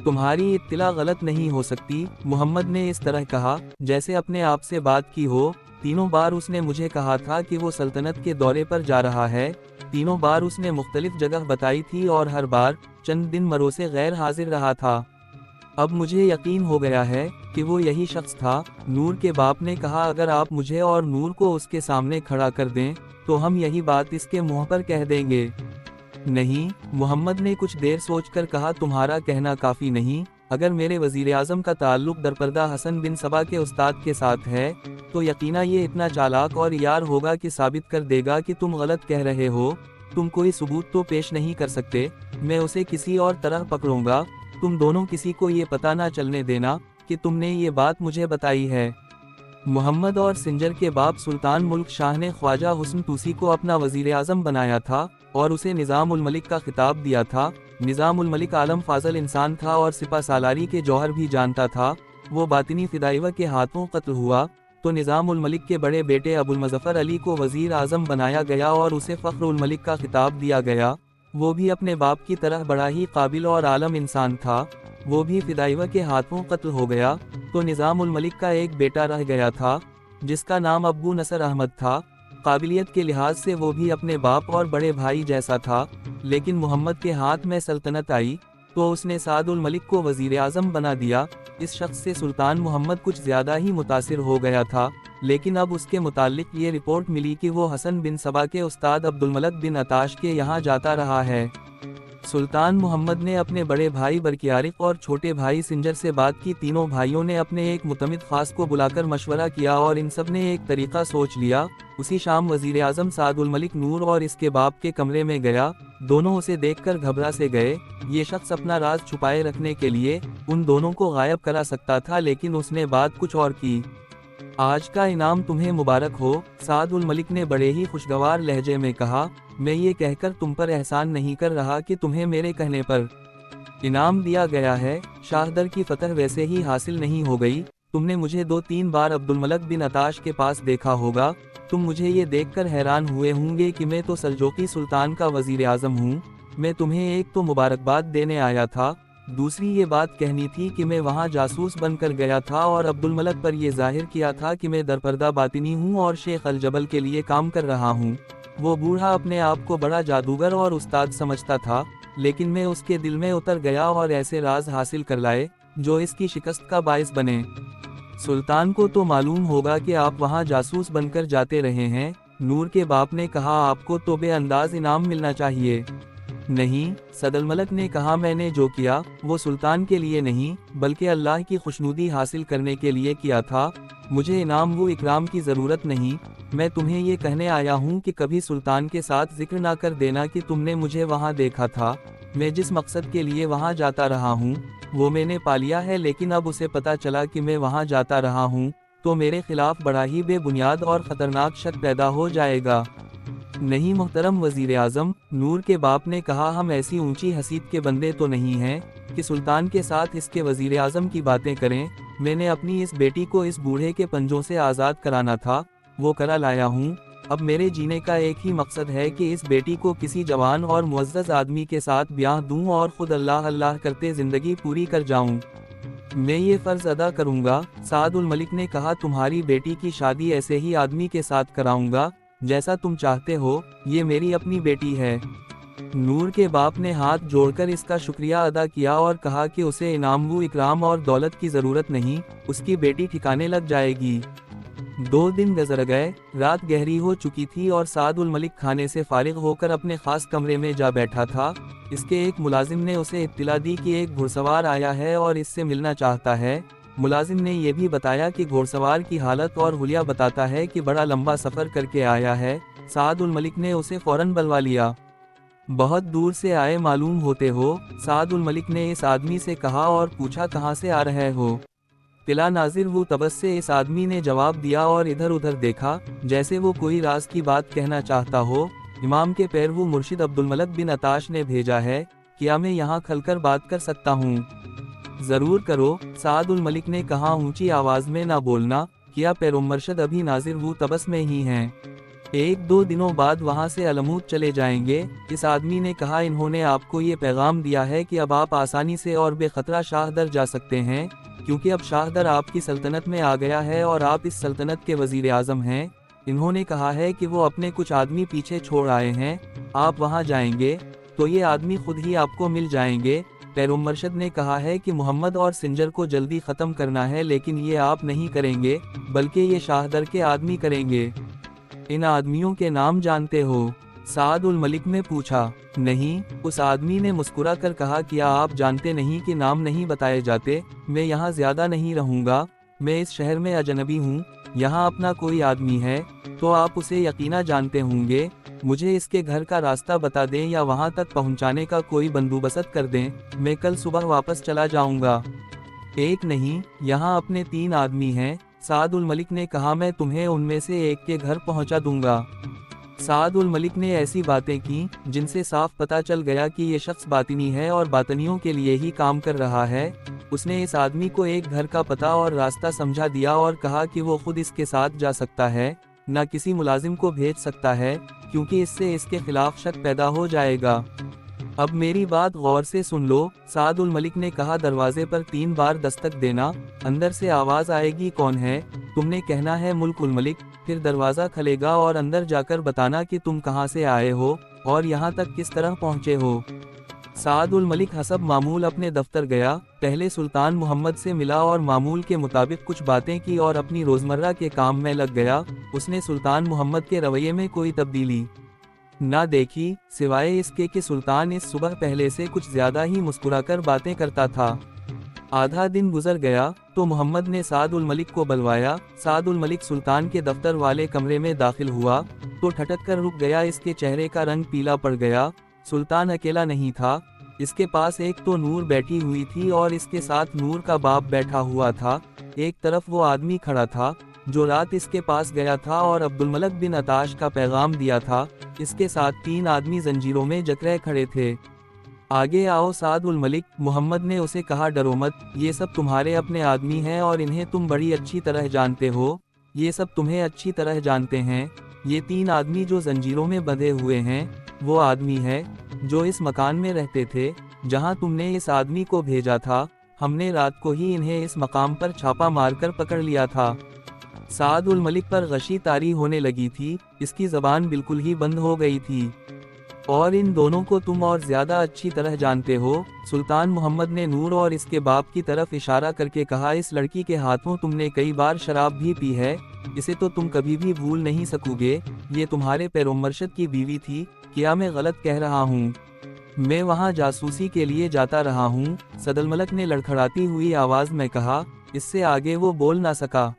تمہاری اطلاع غلط نہیں ہو سکتی، محمد نے اس طرح کہا جیسے اپنے آپ سے بات کی ہو۔ 3 بار اس نے مجھے کہا تھا کہ وہ سلطنت کے دورے پر جا رہا ہے۔ 3 بار اس نے مختلف جگہ بتائی تھی اور ہر بار چند دن مروں سے غیر حاضر رہا تھا۔ اب مجھے یقین ہو گیا ہے کہ وہ یہی شخص تھا۔ نور کے باپ نے کہا، اگر آپ مجھے اور نور کو اس کے سامنے کھڑا کر دیں تو ہم یہی بات اس کے منہ پر کہہ دیں گے۔ نہیں، محمد نے کچھ دیر سوچ کر کہا، تمہارا کہنا کافی نہیں۔ اگر میرے وزیر اعظم کا تعلق درپردہ حسن بن صبا کے استاد کے ساتھ ہے تو یقینا یہ اتنا چالاک اور یار ہوگا کہ ثابت کر دے گا کہ تم غلط کہہ رہے ہو۔ تم کوئی ثبوت تو پیش نہیں کر سکتے، میں اسے کسی اور طرح پکڑوں گا۔ تم دونوں کسی کو یہ پتہ نہ چلنے دینا کہ تم نے یہ بات مجھے بتائی ہے۔ محمد اور سنجر کے باپ سلطان ملک شاہ نے خواجہ حسن توسی کو اپنا وزیر اعظم بنایا تھا اور اسے نظام الملک کا خطاب دیا تھا۔ نظام الملک عالم فاضل انسان تھا اور سپہ سالاری کے جوہر بھی جانتا تھا۔ وہ باطنی فدائیہ کے ہاتھوں قتل ہوا تو نظام الملک کے بڑے بیٹے ابو المظفر علی کو وزیر اعظم بنایا گیا اور اسے فخر الملک کا خطاب دیا گیا۔ وہ بھی اپنے باپ کی طرح بڑا ہی قابل اور عالم انسان تھا۔ وہ بھی فدائیہ کے ہاتھوں قتل ہو گیا تو نظام الملک کا ایک بیٹا رہ گیا تھا جس کا نام ابو نصر احمد تھا۔ قابلیت کے لحاظ سے وہ بھی اپنے باپ اور بڑے بھائی جیسا تھا، لیکن محمد کے ہاتھ میں سلطنت آئی تو اس نے سعد الملک کو وزیر اعظم بنا دیا۔ اس شخص سے سلطان محمد کچھ زیادہ ہی متاثر ہو گیا تھا، لیکن اب اس کے متعلق یہ رپورٹ ملی کہ وہ حسن بن صبا کے استاد عبد الملک بن عطاش کے یہاں جاتا رہا ہے۔ سلطان محمد نے اپنے بڑے بھائی برکیارق اور چھوٹے بھائی سنجر سے بات کی۔ تینوں بھائیوں نے اپنے ایک متمد خاص کو بلا کر مشورہ کیا اور ان سب نے ایک طریقہ سوچ لیا۔ اسی شام وزیر اعظم سعد الملک نور اور اس کے باپ کے کمرے میں گیا۔ دونوں اسے دیکھ کر گھبرا سے گئے۔ یہ شخص اپنا راز چھپائے رکھنے کے لیے ان دونوں کو غائب کرا سکتا تھا، لیکن اس نے بات کچھ اور کی۔ آج کا انعام تمہیں مبارک ہو، سعد الملک نے بڑے ہی خوشگوار لہجے میں کہا۔ میں یہ کہہ کر تم پر احسان نہیں کر رہا کہ تمہیں میرے کہنے پر انعام دیا گیا ہے۔ شاہ در کی فتح ویسے ہی حاصل نہیں ہو گئی۔ تم نے مجھے 2-3 بار عبد الملک بن عطاش کے پاس دیکھا ہوگا۔ تم مجھے یہ دیکھ کر حیران ہوئے ہوں گے کہ میں تو سلجوقی سلطان کا وزیر اعظم ہوں۔ میں تمہیں ایک تو مبارکباد دینے آیا تھا، دوسری یہ بات کہنی تھی کہ میں وہاں جاسوس بن کر گیا تھا اور عبد الملک پر یہ ظاہر کیا تھا کہ میں درپردہ باطنی ہوں اور شیخ الجبل کے لیے کام کر رہا ہوں۔ वो बूढ़ा अपने आप को बड़ा जादूगर और उस्ताद समझता था, लेकिन मैं उसके दिल में उतर गया और ऐसे राज हासिल कर लाए जो इसकी शिकस्त का बायस बने। सुल्तान को तो मालूम होगा कि आप वहाँ जासूस बनकर जाते रहे हैं। नूर के बाप ने कहा, आपको तो बेअंदाज इनाम मिलना चाहिए। नहीं, सदर मलक ने कहा, मैंने जो किया वो सुल्तान के लिए नहीं बल्कि अल्लाह की खुशनुदी हासिल करने के लिए किया था। मुझे इनाम वो इकराम की ज़रूरत नहीं। मैं तुम्हें ये कहने आया हूँ कि कभी सुल्तान के साथ जिक्र ना कर देना कि तुमने मुझे वहाँ देखा था। मैं जिस मकसद के लिए वहाँ जाता रहा हूँ वो मैंने पा लिया है, लेकिन अब उसे पता चला कि मैं वहाँ जाता रहा हूँ तो मेरे खिलाफ बड़ा ही बेबुनियाद और ख़तरनाक शक पैदा हो जाएगा। नहीं मोहतरम वज़ीर आज़म, नूर के बाप ने कहा, हम ऐसी ऊंची हसीब के बंदे तो नहीं हैं कि सुल्तान के साथ इसके वज़ीर आज़म की बातें करें। मैंने अपनी इस बेटी को इस बूढ़े के पंजों से आज़ाद कराना था, वो करा लाया हूँ। अब मेरे जीने का एक ही मकसद है कि इस बेटी को किसी जवान और मुअज़्ज़ज़ आदमी के साथ ब्याह दूँ और ख़ुद अल्लाह अल्लाह करते ज़िंदगी पूरी कर जाऊँ। मैं ये फ़र्ज़ अदा करूँगा। साद उल मलिक ने कहा, तुम्हारी बेटी की शादी ऐसे ही आदमी के साथ कराऊँगा जैसा तुम चाहते हो, ये मेरी अपनी बेटी है। नूर के बाप ने हाथ जोड़कर इसका शुक्रिया अदा किया और कहा कि उसे इनाम व इकराम और दौलत की ज़रूरत नहीं, उसकी बेटी ठिकाने लग जाएगी। 2 दिन गुज़र गए, रात गहरी हो चुकी थी और साद उल मलिक खाने से फारिग होकर अपने ख़ास कमरे में जा बैठा था। इसके एक मुलाजिम ने उसे इत्तला दी कि एक घुड़सवार आया है और इससे मिलना चाहता है। मुलाजिम ने यह भी बताया कि घोड़सवार की हालत और हुलिया बताता है कि बड़ा लंबा सफ़र करके आया है। साद उल मलिक ने उसे फ़ौरन बुलवा लिया। बहुत दूर से आए मालूम होते हो, साद उल मलिक ने इस आदमी से कहा और पूछा, कहाँ से आ रहे हो? तिला नाजिर वो तबस से इस आदमी ने जवाब दिया और इधर उधर देखा जैसे वो कोई राज की बात कहना चाहता हो। इमाम के पैरवू मुर्शिद अब्दुल मलक बिन अताश ने भेजा है, क्या मैं यहाँ खलकर बात कर सकता हूँ? ज़रूर करो, साद उल मलिक ने कहा, ऊंची आवाज़ में ना बोलना, क्या पैरुमर्शद अभी नाजिर वो तबस में ही हैं। 1-2 दिनों बाद वहाँ से अलमूद चले जाएंगे। इस आदमी ने कहा, इन्होंने आपको ये पैगाम दिया है कि अब आप आसानी से और बेखतरा शाहदर जा सकते हैं, क्योंकि अब शाहदर आपकी सल्तनत में आ गया है और आप इस सल्तनत के वज़ीर आज़म हैं। इन्होंने कहा है कि वो अपने कुछ आदमी पीछे छोड़ आए हैं, आप वहाँ जाएंगे तो ये आदमी खुद ही आपको मिल जाएंगे। पैरुमर्शद ने कहा है कि मोहम्मद और सिंजर को जल्दी ख़त्म करना है, लेकिन ये आप नहीं करेंगे बल्कि ये शाहदर के आदमी करेंगे। इन आदमियों के नाम जानते हो? साद उल मलिक ने पूछा। नहीं, उस आदमी ने मुस्कुरा कर कहा, क्या आप जानते नहीं कि नाम नहीं बताए जाते? मैं यहाँ ज़्यादा नहीं रहूँगा, मैं इस शहर में अजनबी हूँ। यहाँ अपना कोई आदमी है तो आप उसे यकीना जानते होंगे। मुझे इसके घर का रास्ता बता दें या वहाँ तक पहुँचाने का कोई बंदोबस्त कर दें, मैं कल सुबह वापस चला जाऊँगा। एक नहीं, यहाँ अपने 3 आदमी हैं। साद उल मलिक ने कहा, मैं तुम्हें उनमें से एक के घर पहुँचा दूँगा। साद उल मलिक ने ऐसी बातें की जिनसे साफ पता चल गया कि ये शख्स बातिनी है और बातनियों के लिए ही काम कर रहा है। उसने इस आदमी को एक घर का पता और रास्ता समझा दिया और कहा कि वो खुद इसके साथ जा सकता है, न किसी मुलाजिम को भेज सकता है, क्योंकि इससे इसके खिलाफ शक पैदा हो जाएगा। अब मेरी बात गौर से सुन लो, साद उल मलिक ने कहा, दरवाजे पर 3 बार दस्तक देना, अंदर से आवाज़ आएगी, कौन है? तुमने कहना है मुल्क उल मलिक, फिर दरवाज़ा खुलेगा और अंदर जाकर बताना कि तुम कहाँ से आए हो और यहाँ तक किस तरह पहुँचे हो। साद उल मलिक हसब मामूल अपने दफ्तर गया, पहले सुल्तान मोहम्मद से मिला और मामूल के मुताबिक कुछ बातें की और अपनी रोज़मर्रा के काम में लग गया। उसने सुल्तान मोहम्मद के रवैये में कोई तब्दीली ना देखी, सिवाय इसके कि सुल्तान इस सुबह पहले से कुछ ज़्यादा ही मुस्कुराकर बातें करता था। आधा दिन गुजर गया तो मोहम्मद ने साद उल मलिक को बुलवाया। साद उल मलिक सुल्तान के दफ्तर वाले कमरे में दाखिल हुआ तो ठटक कर रुक गया, इसके चेहरे का रंग पीला पड़ गया। सुल्तान अकेला नहीं था, इसके पास एक तो नूर बैठी हुई थी और इसके साथ नूर का बाप बैठा हुआ था। एक तरफ वो आदमी खड़ा था जो रात इसके पास गया था और अब्दुल मलक बिन अताश का पैगाम दिया था। इसके साथ 3 आदमी जंजीरों में जकड़े खड़े थे। आगे आओ साद उल मलिक, मोहम्मद ने उसे कहा, डरो मत, ये सब तुम्हारे अपने आदमी हैं और इन्हें तुम बड़ी अच्छी तरह जानते हो। ये सब तुम्हें अच्छी तरह जानते हैं। ये 3 आदमी जो जंजीरों में बंधे हुए हैं वो आदमी है जो इस मकान में रहते थे जहां तुमने इस आदमी को भेजा था। हमने रात को ही इन्हें इस मकाम पर छापा मारकर पकड़ लिया था। سعد الملک پر غشی طاری ہونے لگی تھی، اس کی زبان بالکل ہی بند ہو گئی تھی۔ اور ان دونوں کو تم اور زیادہ اچھی طرح جانتے ہو۔ سلطان محمد نے نور اور اس کے باپ کی طرف اشارہ کر کے کہا، اس لڑکی کے ہاتھوں تم نے کئی بار شراب بھی پی ہے، اسے تو تم کبھی بھی بھول نہیں سکو گے، یہ تمہارے پیرومرشد کی بیوی تھی، کیا میں غلط کہہ رہا ہوں؟ میں وہاں جاسوسی کے لیے جاتا رہا ہوں، سعد الملک نے لڑکھڑاتی ہوئی آواز میں کہا۔ اس سے آگے وہ بول نہ سکا۔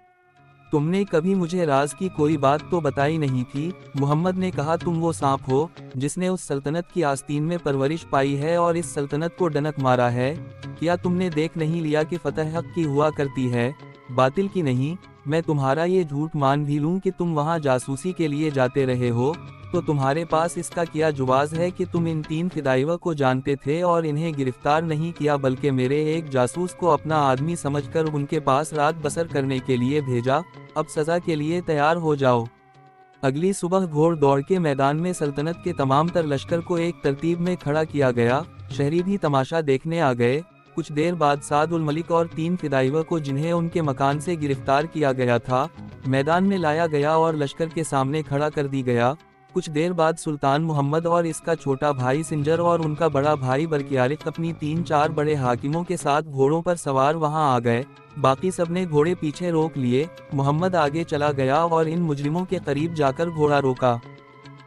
تم نے کبھی مجھے راز کی کوئی بات تو بتائی نہیں تھی، محمد نے کہا، تم وہ سانپ ہو جس نے اس سلطنت کی آستین میں پرورش پائی ہے اور اس سلطنت کو ڈنک مارا ہے، کیا تم نے دیکھ نہیں لیا کہ فتح حق کی ہوا کرتی ہے، باطل کی نہیں؟ میں تمہارا یہ جھوٹ مان بھی لوں کہ تم وہاں جاسوسی کے لیے جاتے رہے ہو، تو تمہارے پاس اس کا کیا جواز ہے کہ تم ان 3 فدائیوں کو جانتے تھے اور انہیں گرفتار نہیں کیا بلکہ میرے ایک جاسوس کو اپنا آدمی سمجھ کر ان کے پاس رات بسر کرنے کے لیے بھیجا؟ اب سزا کے لیے تیار ہو جاؤ۔ اگلی صبح گھوڑ دوڑ کے میدان میں سلطنت کے تمام تر لشکر کو ایک ترتیب میں کھڑا کیا گیا، شہری بھی تماشا دیکھنے آ گئے۔ کچھ دیر بعد سعد الملک اور 3 فدائیوں کو جنہیں ان کے مکان سے گرفتار کیا گیا تھا، میدان میں لایا گیا اور لشکر کے سامنے کھڑا کر دی گیا۔ کچھ دیر بعد سلطان محمد اور اس کا چھوٹا بھائی سنجر اور ان کا بڑا بھائی برکیارق اپنی 3-4 بڑے حاکموں کے ساتھ گھوڑوں پر سوار وہاں آ گئے، باقی سب نے گھوڑے پیچھے روک لیے۔ محمد آگے چلا گیا اور ان مجرموں کے قریب جا کر گھوڑا روکا۔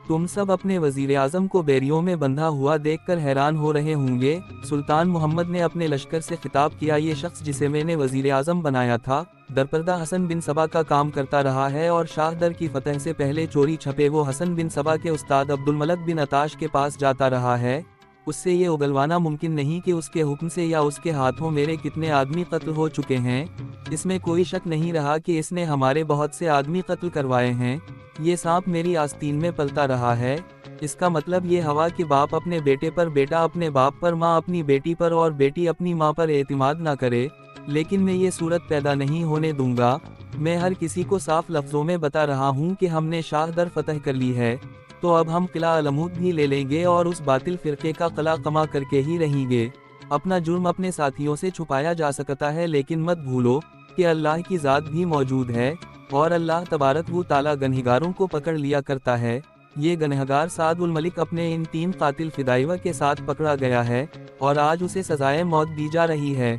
تم سب اپنے وزیر اعظم کو بیریوں میں بندھا ہوا دیکھ کر حیران ہو رہے ہوں گے، سلطان محمد نے اپنے لشکر سے خطاب کیا، یہ شخص جسے میں نے وزیر اعظم بنایا تھا، درپردہ حسن بن سبا کا کام کرتا رہا ہے اور شاہ در کی فتح سے پہلے چوری چھپے وہ حسن بن سبا کے استاد عبد الملک بن عطاش کے پاس جاتا رہا ہے۔ اس سے یہ اگلوانا ممکن نہیں کہ اس کے حکم سے یا اس کے ہاتھوں میرے کتنے آدمی قتل ہو چکے ہیں، اس میں کوئی شک نہیں رہا کہ اس نے ہمارے بہت سے آدمی قتل کروائے ہیں۔ یہ سانپ میری آستین میں پلتا رہا ہے، اس کا مطلب یہ ہوا کہ باپ اپنے بیٹے پر، بیٹا اپنے باپ پر، ماں اپنی بیٹی پر اور بیٹی اپنی ماں پر اعتماد نہ کرے، لیکن میں یہ صورت پیدا نہیں ہونے دوں گا۔ میں ہر کسی کو صاف لفظوں میں بتا رہا ہوں کہ ہم نے شاہ در فتح کر لی ہے، تو اب ہم قلعہ علمود بھی لے لیں گے اور اس باطل فرقے کا قلعہ قمع کر کے ہی رہیں گے۔ اپنا جرم اپنے ساتھیوں سے چھپایا جا سکتا ہے، لیکن مت بھولو کہ اللہ کی ذات بھی موجود ہے، اور اللہ تبارک و تعالی گنہگاروں کو پکڑ لیا کرتا ہے۔ یہ گنہگار سعد الملک اپنے ان 3 قاتل فدائیوں کے ساتھ پکڑا گیا ہے اور آج اسے سزائے موت دی جا رہی ہے۔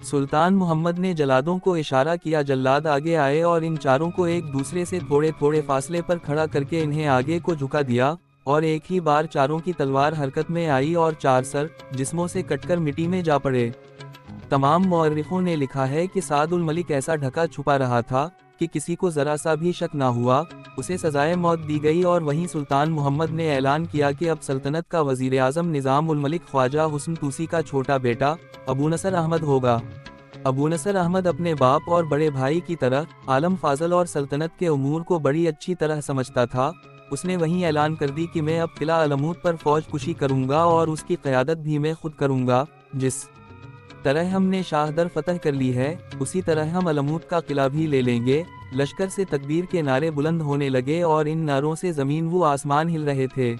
سلطان محمد نے جلادوں کو اشارہ کیا، جلاد آگے آئے اور ان چاروں کو ایک دوسرے سے تھوڑے تھوڑے فاصلے پر کھڑا کر کے انہیں آگے کو جھکا دیا، اور ایک ہی بار چاروں کی تلوار حرکت میں آئی اور 4 سر جسموں سے کٹ کر مٹی میں جا پڑے۔ تمام مورخوں نے لکھا ہے کہ سعد الملک ایسا ڈھکا چھپا رہا تھا کہ کسی کو ذرا سا بھی شک نہ ہوا، اسے سزائے موت دی گئی، اور وہیں سلطان محمد نے اعلان کیا کہ اب سلطنت کا وزیر اعظم نظام الملک خواجہ حسن طوسی کا چھوٹا بیٹا ابو نصر احمد ہوگا۔ ابو نصر احمد اپنے باپ اور بڑے بھائی کی طرح عالم فاضل اور سلطنت کے امور کو بڑی اچھی طرح سمجھتا تھا، اس نے وہیں اعلان کر دی کہ میں اب قلعہ علمود پر فوج کشی کروں گا اور اس کی قیادت بھی میں خود کروں گا، جس طرح ہم نے شاہ در فتح کر لی ہے، اسی طرح ہم علمود کا قلعہ بھی لے لیں گے۔ لشکر سے تکبیر کے نعرے بلند ہونے لگے اور ان نعروں سے زمین و آسمان ہل رہے تھے۔